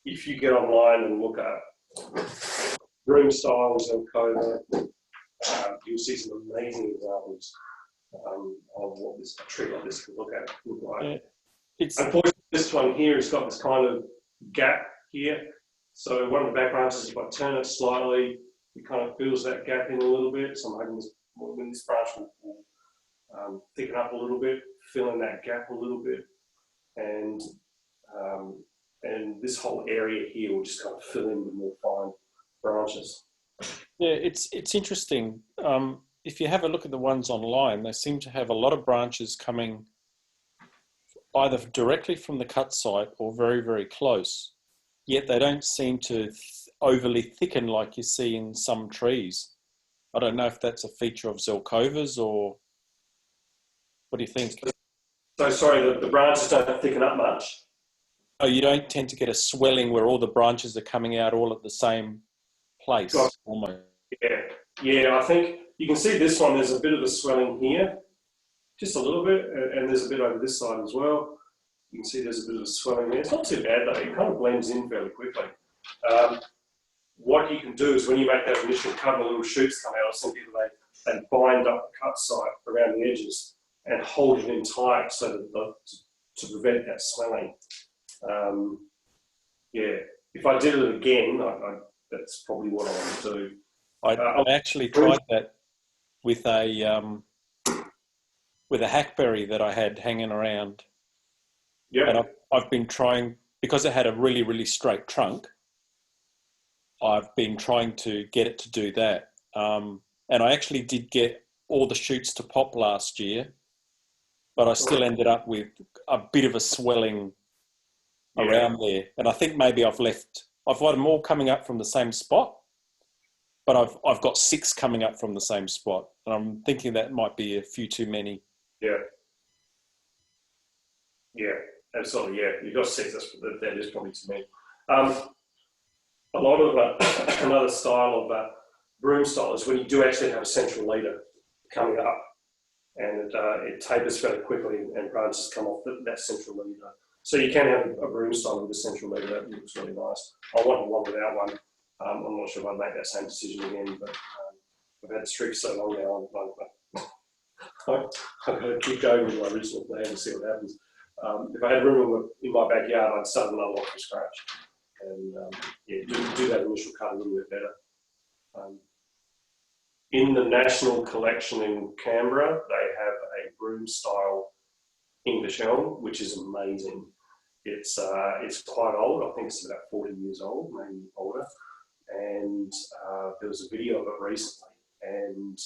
If you get online and look at broom style Zelkova, you'll see some amazing examples of what a tree like this could look like. Yeah. Unfortunately, this one here has got this kind of gap here. So one of the back branches, if I turn it slightly, it kind of fills that gap in a little bit. So I'm hoping this branch will thicken up a little bit, fill in that gap a little bit, and this whole area here will just kind of fill in with more fine branches. Yeah, it's interesting. If you have a look at the ones online, they seem to have a lot of branches coming either directly from the cut site or very, very close. Yet they don't seem to overly thicken like you see in some trees. I don't know if that's a feature of Zelkovas or what do you think? So sorry, the branches don't thicken up much. Oh, you don't tend to get a swelling where all the branches are coming out all at the same place, almost. Yeah, I think you can see this one, there's a bit of a swelling here, just a little bit, and there's a bit over this side as well. You can see there's a bit of a swelling there. It's not too bad though, it kind of blends in fairly quickly. What you can do is when you make that initial cut and the little shoots come out, some people, they bind up the cut site around the edges and hold it in tight so that to prevent that swelling. Yeah, if I did it again, that's probably what I would do. I actually tried that with a hackberry that I had hanging around. Yeah. And I've been trying, because it had a really, really straight trunk, I've been trying to get it to do that. And I actually did get all the shoots to pop last year, but I still ended up with a bit of a swelling around there. And I think maybe I've got them all coming up from the same spot, but I've got 6 coming up from the same spot. And I'm thinking that might be a few too many. Yeah, absolutely. Yeah, you've got 6. That is probably too many. A lot of another style of broom style is when you do actually have a central leader coming up, and it tapers fairly quickly and branches come off that central leader. So you can have a broom style with a central leader. That looks really nice. I want one without one. I'm not sure if I'd make that same decision again, but I've had the streak so long now. I'm going to keep going with my original plan and see what happens. If I had room in my backyard, I'd start another one from scratch and do that initial cut a little bit better. In the National Collection in Canberra, they have a broom style English Elm, which is amazing. It's quite old. I think it's about 40 years old, maybe older. And there was a video of it recently, and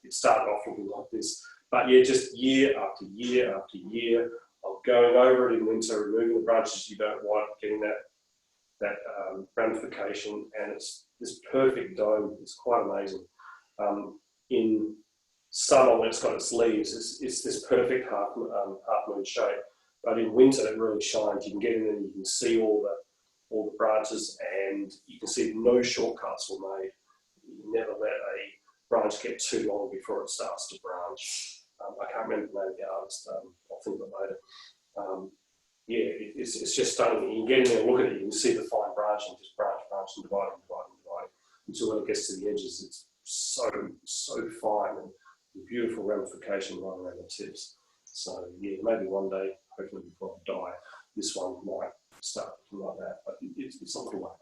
it started off looking like this. But yeah, just year after year after year of going over it in winter, removing the branches you don't want, getting that ramification, and it's this perfect dome. It's quite amazing. In summer, when it's got its leaves, it's this perfect half moon shape. But in winter, it really shines. You can get in and you can see all the branches, and you can see no shortcuts were made. You never let a branch get too long before it starts to branch. I can't remember the name of the artist. I'll think of it later. It's just stunning. You can get in there and look at it. You can see the fine branching, just branch and divide until when it gets to the edges, it's so fine and beautiful ramification right around the tips. So yeah, maybe one day, hopefully before I die, this one might start looking like that. But it's a little way off.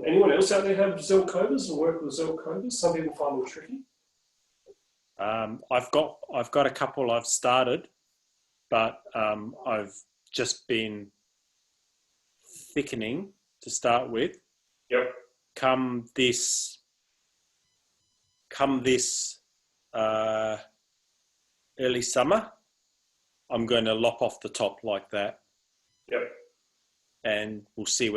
Anyone else out there have Zelkovas and work with Zelkovas? Some people find them tricky. I've got a couple I've started, but I've just been thickening to start with. Yep. Come this early summer, I'm going to lop off the top like that. Yep. And we'll see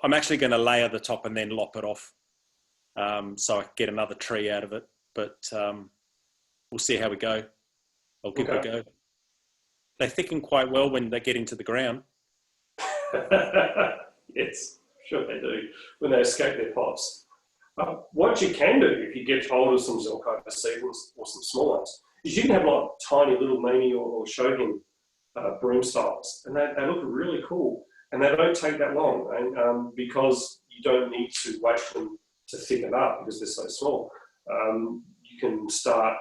I'm actually going to layer the top and then lop it off, so I can get another tree out of it. But we'll see how we go. I'll give it a go. They thicken quite well when they get into the ground. Yes, sure they do. When they escape their pops. What you can do if you get hold of some Zelkova seedlings or some small ones is you can have like tiny little mini or shohin broom styles, and they look really cool, and they don't take that long, and because you don't need to wait for them to thicken up because they're so small. You can start.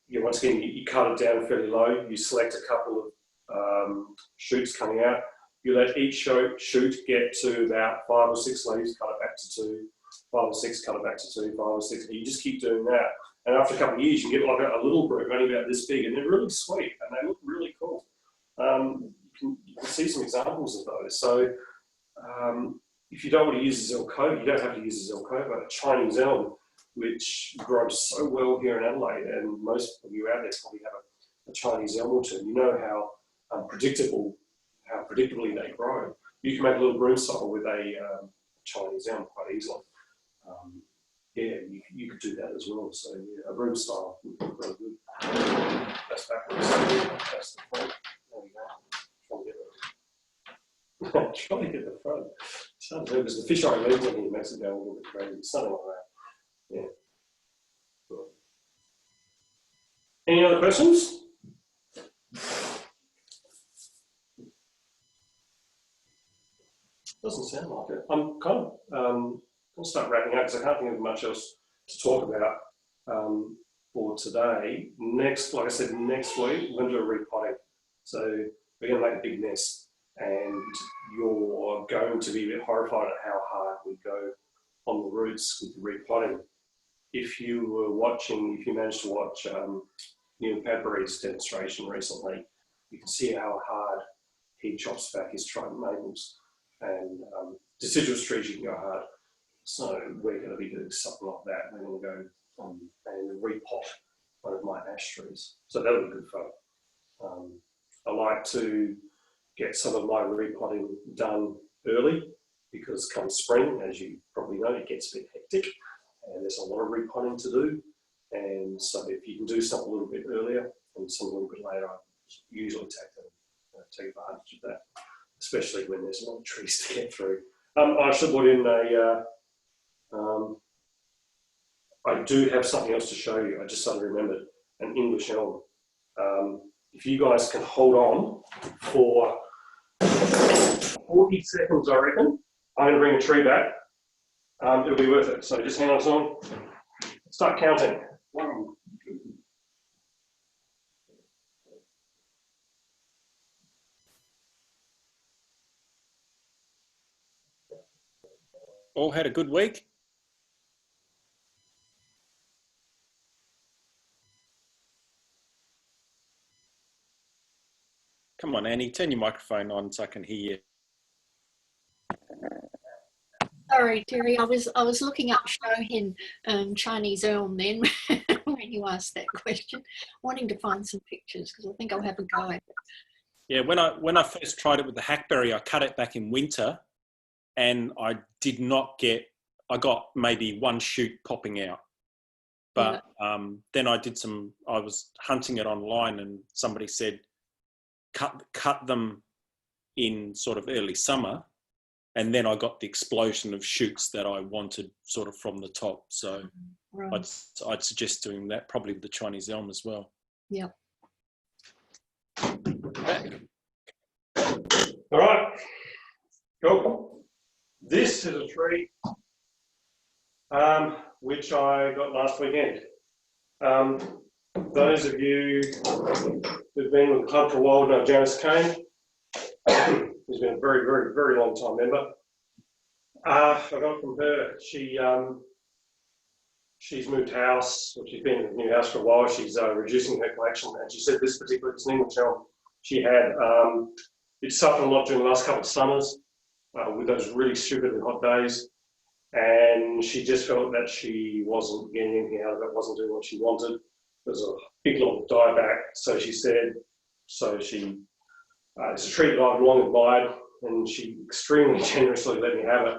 Once again, you cut it down fairly low. You select a couple of shoots coming out. You let each shoot get to about 5 or 6 leaves, cut it back to 2, 5 or 6, cut it back to 2, 5 or 6. You just keep doing that. And after a couple of years, you get like a little broom, only about this big, and they're really sweet, and they look really cool. You can see some examples of those. So if you don't want to use a Zelkova, you don't have to use a Zelkova. A Chinese elm, which grows so well here in Adelaide, and most of you out there probably have a Chinese elm or two. You know how predictably they grow. You can make a little broom style with a Chinese elm quite easily. You could do that as well. So yeah, a broom style would be really good. That's backwards. That's the front. There we go. Try to get the front. Because the fisheye lens on here makes it go a little bit crazy. Something like that. Yeah. Cool. Any other questions? Doesn't sound like it. I'm kind of I'll start wrapping up because I can't think of much else to talk about for today. Like I said, next week we're going to do a repotting. So we're going to make a big nest, and you're going to be a bit horrified at how hard we go on the roots with the repotting. If you managed to watch Neil Padbury's demonstration recently, you can see how hard he chops back his trident maples, and deciduous trees you can go hard. So we're going to be doing something like that. We're going to go and repot one of my ash trees. So that'll be good fun. I like to get some of my repotting done early because come spring, as you probably know, it gets a bit hectic and there's a lot of repotting to do. And so if you can do something a little bit earlier and some a little bit later, I usually take advantage of that, especially when there's a lot of trees to get through. I should put in I do have something else to show you. I just suddenly remembered, an English Elm. If you guys can hold on for 40 seconds, I reckon, I'm going to bring a tree back. It'll be worth it. So just hang on to on. Start counting. 1, 2. All had a good week? Come on, Annie, turn your microphone on so I can hear you. Sorry, Terry, I was looking up Shohin Chinese elm then when you asked that question, wanting to find some pictures because I think I'll have a go at it. Yeah, when I first tried it with the hackberry, I cut it back in winter, and I got maybe 1 shoot popping out. But then I was hunting it online, and somebody said, cut them in sort of early summer, and then I got the explosion of shoots that I wanted sort of from the top. So right. I'd suggest doing that probably with the Chinese elm as well. Yeah. All right, cool. This is a tree which I got last weekend. Those of you who've been with the club for a while know Janice Kane. Who's been a very, very, very long time member. I got it from her. She's moved house, or she's been in a new house for a while. She's reducing her collection, and she said this particular English elm she had, it suffered a lot during the last couple of summers with those really stupid and hot days, and she just felt that she wasn't getting anything out of it, wasn't doing what she wanted. There's a big long dieback, so she said, it's a tree that I've long admired, and she extremely generously let me have it.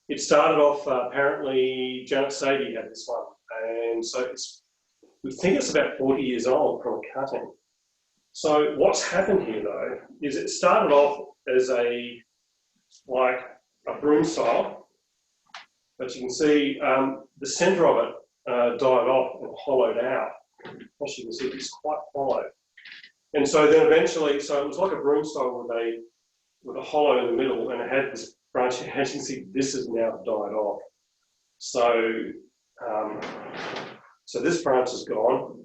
It started off, apparently, Janet Sadie had this one, and so we think it's about 40 years old from a cutting. So what's happened here, though, is it started off as a broom style, But you can see the centre of it died off and hollowed out. As you can see, it's quite hollow. And so then eventually, so it was like a broom style with a hollow in the middle, and it had this branch. As you can see, this has now died off. So, so this branch is gone,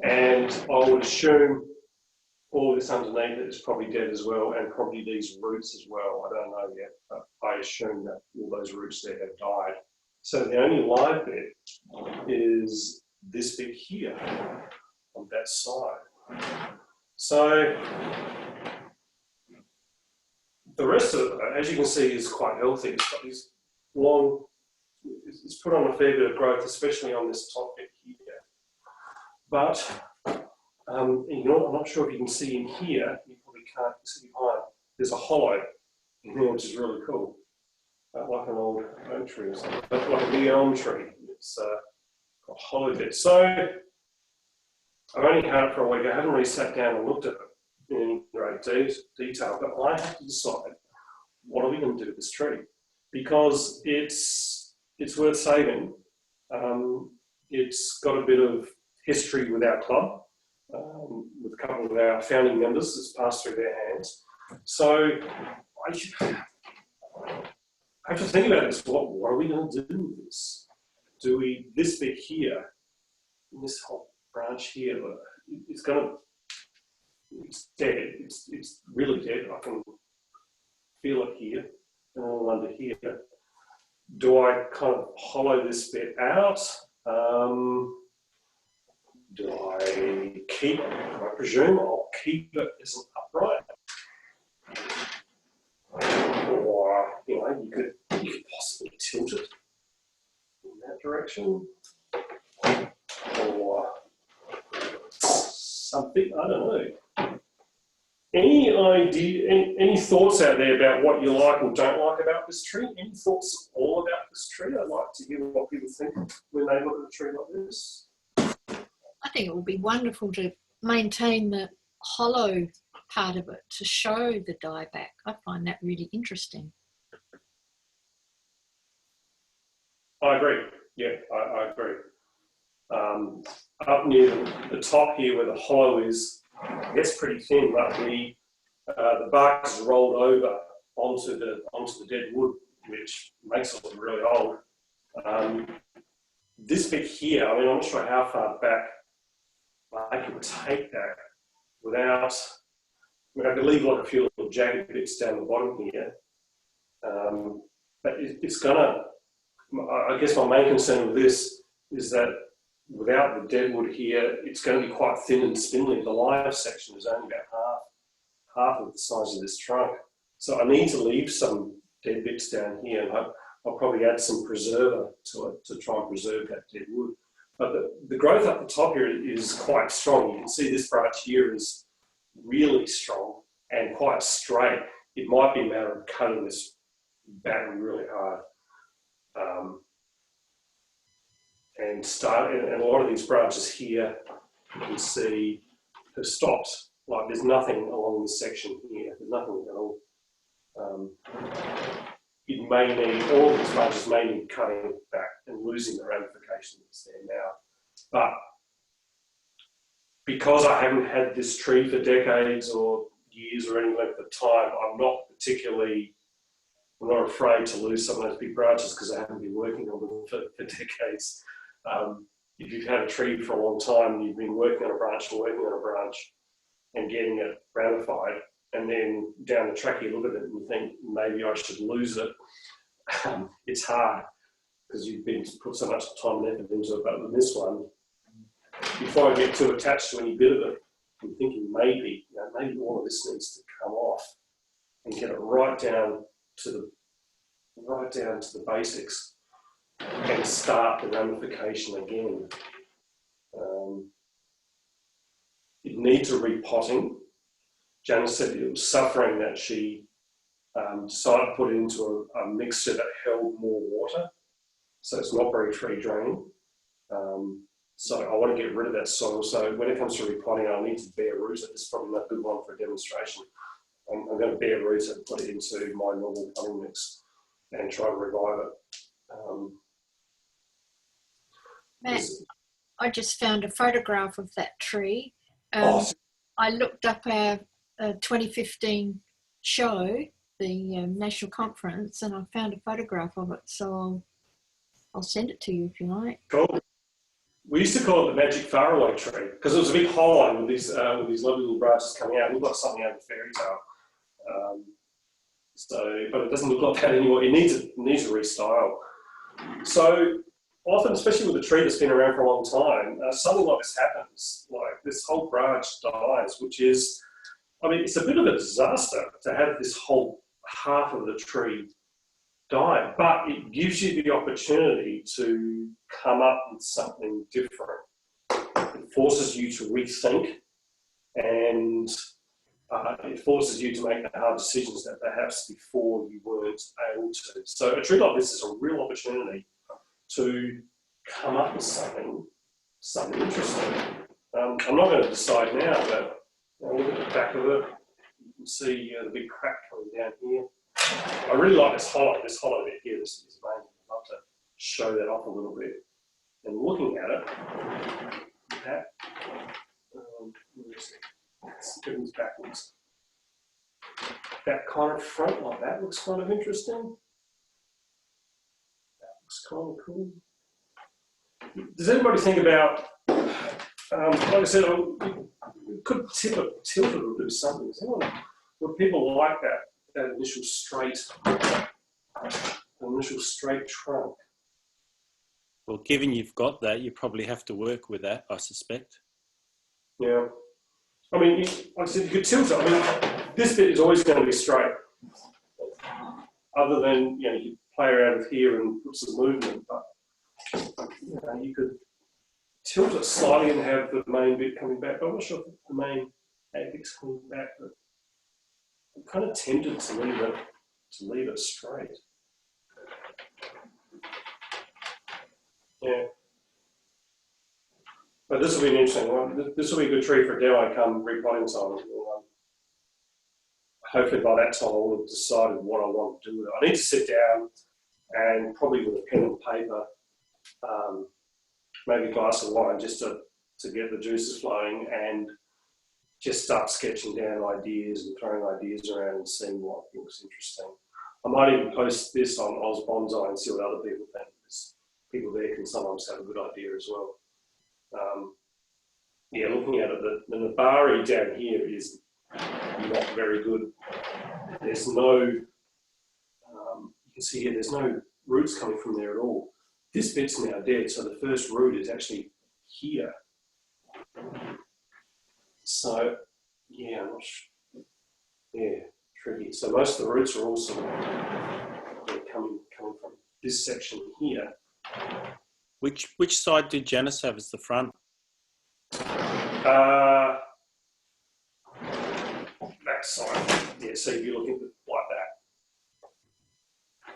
and I would assume all this underneath it is probably dead as well, and probably these roots as well. I don't know yet, but I assume that all those roots there have died. So the only live bit is this bit here on that side. So the rest of it, as you can see, is quite healthy. It's got these long, it's put on a fair bit of growth, especially on this top bit here. But you know, I'm not sure if you can see in here, you probably can't see behind, there's a hollow in here, which is really cool. Like an old oak tree or something, like a big elm tree. It's got a hollow bit. So I've only had it for a week. I haven't really sat down and looked at it in great detail, but I have to decide, what are we going to do with this tree? Because it's worth saving. It's got a bit of history with our club, with a couple of our founding members. It's passed through their hands. So I have to think about this. What are we going to do with this? Do we, this bit here, this whole branch here, it's dead. It's really dead. I can feel it here and all under here. Do I kind of hollow this bit out? Do I keep it? I presume I'll keep it as an upright. Or, you know, you could possibly tilt it in that direction. Or something, I don't know. Any idea, any thoughts out there about what you like and don't like about this tree? Any thoughts at all about this tree? I'd like to hear what people think when they look at a tree like this. I think it would be wonderful to maintain the hollow part of it to show the dieback. I find that really interesting. I agree. Yeah, I agree. Up near the top here where the hollow is, it's pretty thin, but the bark is rolled over onto the dead wood, which makes it look really old. This bit here, I mean, I'm not sure how far back I can take that without, I mean, I could leave like a few little jagged bits down the bottom here, but it's gonna, I guess my main concern with this is that without the dead wood here, it's going to be quite thin and spindly. The live section is only about half of the size of this trunk. So I need to leave some dead bits down here, and I'll probably add some preserver to it to try and preserve that dead wood. But the growth up the top here is quite strong. You can see this branch here is really strong and quite straight. It might be a matter of cutting this back really hard. And a lot of these branches here, you can see, have stopped. Like there's nothing along this section here. There's nothing at all. It may need, all of these branches may need cutting back and losing the ramification that's there now. But because I haven't had this tree for decades or years or any length of time, I'm not afraid to lose some of those big branches because I haven't been working on them for decades. If you've had a tree for a long time and you've been working on a branch and getting it ramified, and then down the track you look at it and you think maybe I should lose it, it's hard because you've been put so much time and effort into it. But with this one, before I get too attached to any bit of it, I'm thinking maybe all of this needs to come off and get it right down to the basics and start the ramification again. It needs a repotting. Janice said it was suffering that she decided to put it into a mixture that held more water, so it's not very tree draining. So I want to get rid of that soil. So when it comes to repotting, I'll need to bare root it. This is probably not a good one for a demonstration. I'm going to bare root it and put it into my normal potting mix and try to revive it. Matt, I just found a photograph of that tree. Oh, I looked up our 2015 show, the national conference, and I found a photograph of it. So I'll send it to you if you like. cool. We used to call it the magic faraway tree because it was a big hollow with these lovely little branches coming out. We've got something out of fairy tale. But it doesn't look like that anymore. It needs a restyle. So often, especially with a tree that's been around for a long time, something like this happens. Like this whole branch dies, which is, I mean, it's a bit of a disaster to have this whole half of the tree die, but it gives you the opportunity to come up with something different. It forces you to rethink, and it forces you to make the hard decisions that perhaps before you weren't able to. So a tree like this is a real opportunity to come up with something interesting. I'm not going to decide now, but look at the back of it. You can see the big crack coming down here. I really like this hollow bit here. This is amazing. I'd love to show that off a little bit. And looking at it, that let's get this backwards. That kind of front like that looks kind of interesting. That looks kind of cool. Does anybody think about, like I said, we could tilt it or do something. Would people like that initial straight trunk? Well, given you've got that, you probably have to work with that, I suspect. Yeah. I mean, like I said, you could tilt it. I mean, this bit is always going to be straight. Other than, you play around with here and put some movement, but you could tilt it slightly and have the main bit coming back. I'm not sure if the main apex's coming back, but I'm kind of tempted to leave it straight. Yeah. But this will be an interesting one. This will be a good tree for demo come repotting time. Hopefully by that time I will have decided what I want to do with it. I need to sit down and probably with a pen and paper, maybe a glass of wine just to get the juices flowing and just start sketching down ideas and throwing ideas around and seeing what I think is interesting. I might even post this on Oz Bonsai and see what other people think, because people there can sometimes have a good idea as well. Looking at it, the Nabari down here is not very good. There's no, you can see here, there's no roots coming from there at all. This bit's now dead, so the first root is actually here. So, I'm not sure. Yeah, tricky. So most of the roots are also coming from this section here. Which side did Janice have as the front? Back side. Yeah, so if you look at it like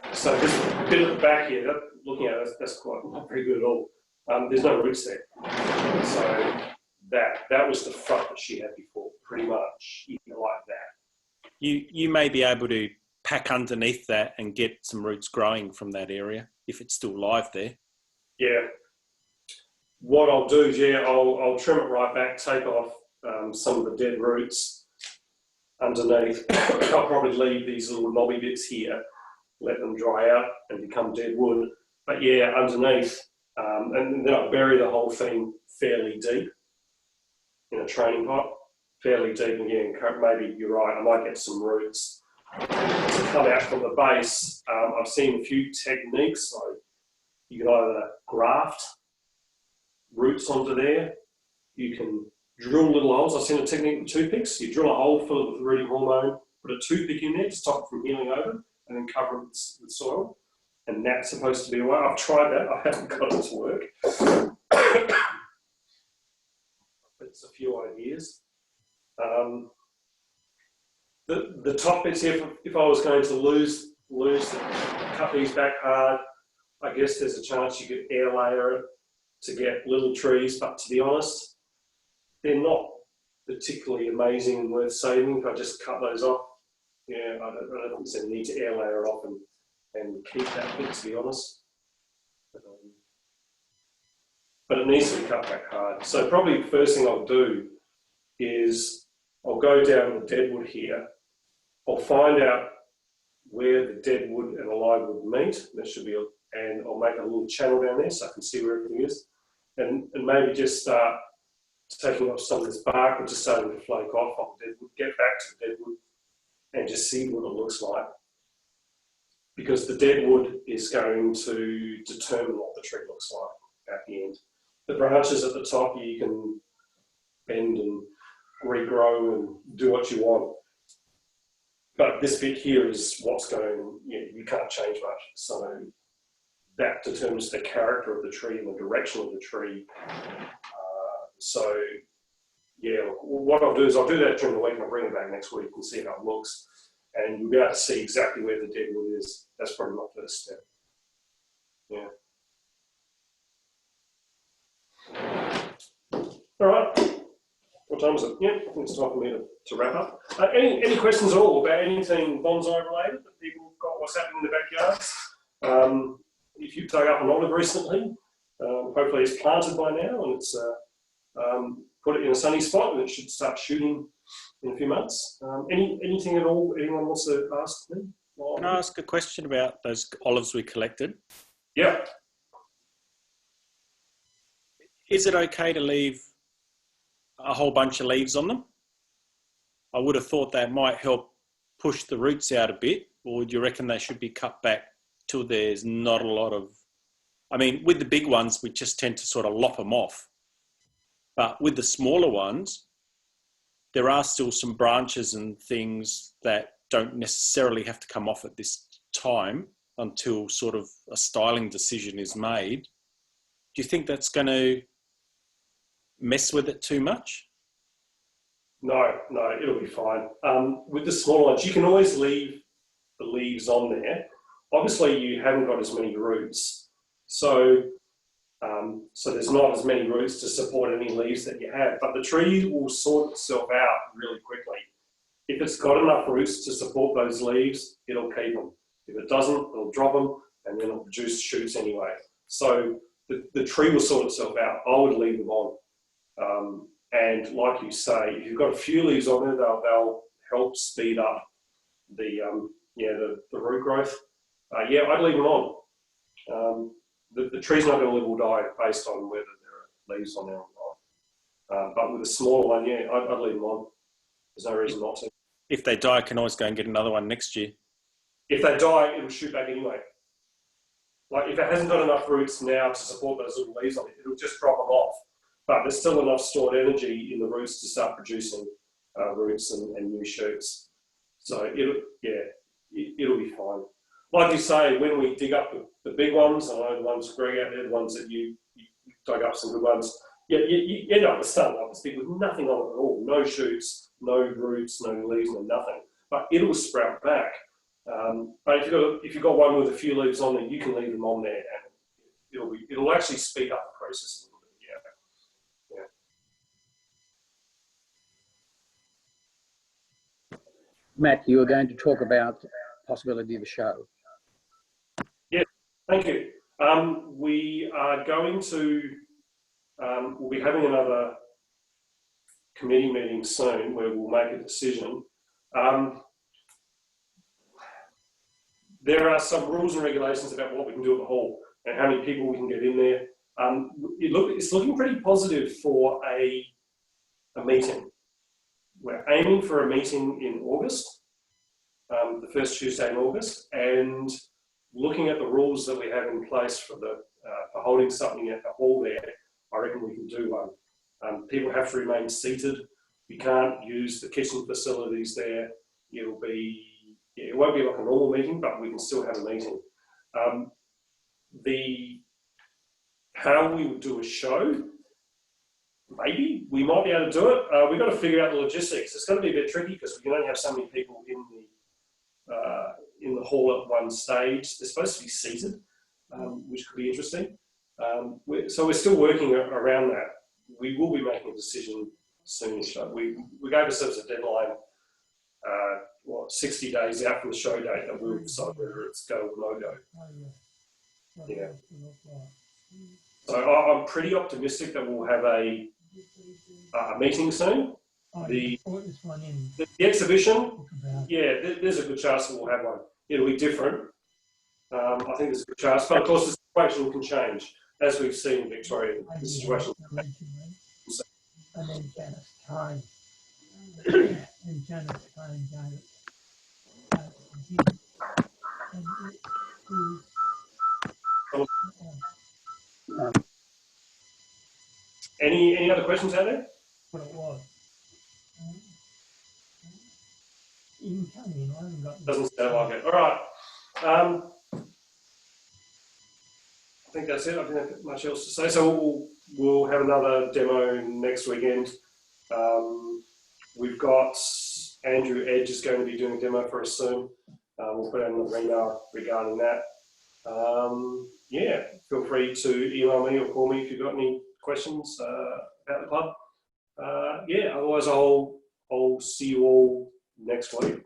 that. So this bit at the back here, looking at it, that's quite not very good at all. There's no roots there. So that was the front that she had before, pretty much, like that. You may be able to pack underneath that and get some roots growing from that area if it's still live there. Yeah. What I'll do is, I'll trim it right back, take off some of the dead roots underneath. I'll probably leave these little knobby bits here, let them dry out and become dead wood. But underneath, and then I'll bury the whole thing fairly deep in a training pot, fairly deep. And maybe you're right, I might get some roots to come out from the base. I've seen a few techniques, so you can either graft roots onto there, you can drill little holes. I've seen a technique with toothpicks. You drill a hole, fill it with rooting hormone, put a toothpick in there to stop it from healing over, and then cover it with soil. And that's supposed to be a way. I've tried that, I haven't got it to work. It's a few ideas. The top bits here, if I was going to cut these back hard, I guess there's a chance you could air layer it to get little trees, but to be honest, they're not particularly amazing and worth saving if I just cut those off. I don't think there's a need to air layer off and keep that bit, to be honest. But it needs to be cut back hard. So probably the first thing I'll do is I'll go down the deadwood here. I'll find out where the deadwood and the livewood meet. There should be, and I'll make a little channel down there so I can see where everything is. And maybe just start taking off some of this bark, which is starting to flake off on the deadwood, get back to the deadwood and just see what it looks like. Because the deadwood is going to determine what the tree looks like at the end. The branches at the top you can bend and regrow and do what you want. But this bit here is what's going, you can't change much. So that determines the character of the tree and the direction of the tree. So yeah, what I'll do is I'll do that during the week and I'll bring it back next week and see how it looks. And you'll be able to see exactly where the deadwood is. That's probably my first step. Yeah. All right. What time is it? Yeah, I think it's time for me to wrap up. Any questions at all about anything bonsai related that people have got what's happening in the backyards? If you've dug up an olive recently, hopefully it's planted by now and it's put it in a sunny spot and it should start shooting in a few months. Anything at all anyone wants to ask me? Can I ask a question about those olives we collected? Yeah. Is it okay to leave a whole bunch of leaves on them? I would have thought that might help push the roots out a bit, or do you reckon they should be cut back till there's not a lot of... I mean, with the big ones, we just tend to sort of lop them off. But with the smaller ones, there are still some branches and things that don't necessarily have to come off at this time until sort of a styling decision is made. Do you think that's going to mess with it too much? No, it'll be fine. With the smaller ones, you can always leave the leaves on there. Obviously, you haven't got as many roots, so there's not as many roots to support any leaves that you have, but the tree will sort itself out really quickly. If it's got enough roots to support those leaves, it'll keep them. If it doesn't, it'll drop them, and then it'll produce shoots anyway. So the tree will sort itself out. I would leave them on. And like you say, if you've got a few leaves on there, they'll help speed up the root growth. I'd leave them on. The tree's not going to live or die based on whether there are leaves on there or not. But with a smaller one, I'd leave them on. There's no reason not to. If they die, I can always go and get another one next year. If they die, it'll shoot back anyway. Like if it hasn't got enough roots now to support those little leaves on it, it'll just drop them off. But there's still enough stored energy in the roots to start producing roots and new shoots. So it'll be fine. Like you say, when we dig up the big ones, I know the ones Greg out there, the ones that you dug up some good ones, you end up with start up this big with nothing on it at all. No shoots, no roots, no leaves, no nothing. But it'll sprout back. But if you've got one with a few leaves on there, you can leave them on there and it'll actually speed up the process a little bit. Matt, you were going to talk about the possibility of a show. Yeah, thank you. We are going to, we'll be having another committee meeting soon where we'll make a decision. There are some rules and regulations about what we can do at the hall and how many people we can get in there. It's looking pretty positive for a meeting. We're aiming for a meeting in August, the first Tuesday in August, and looking at the rules that we have in place for holding something at the hall there, I reckon we can do one. People have to remain seated. We can't use the kitchen facilities there. It won't be like a normal meeting, but we can still have a meeting. How we would do a show, maybe we might be able to do it. We've got to figure out the logistics. It's going to be a bit tricky because we can only have so many people in the hall at one stage. They're supposed to be seated, which could be interesting. So we're still working around that. We will be making a decision soon. We gave ourselves a deadline, 60 days out from the show date that we'll decide whether it's go or no go. Yeah. So I'm pretty optimistic that we'll have a meeting soon. The exhibition, yeah, there's a good chance we'll have one. It'll be different. I think there's a good chance, but of course the situation can change. As we've seen in Victoria, the situation. And then Janice Kane. And Janice Kane gave it. And it is Any other questions out there? what it was. You can come in, I haven't got... Doesn't sound like it. All right. I think that's it. I don't have much else to say. So we'll have another demo next weekend. We've got Andrew Edge is going to be doing a demo for us soon. We'll put out another email regarding that. Yeah, feel free to email me or call me if you've got any questions about the club. Yeah, otherwise I'll see you all next week.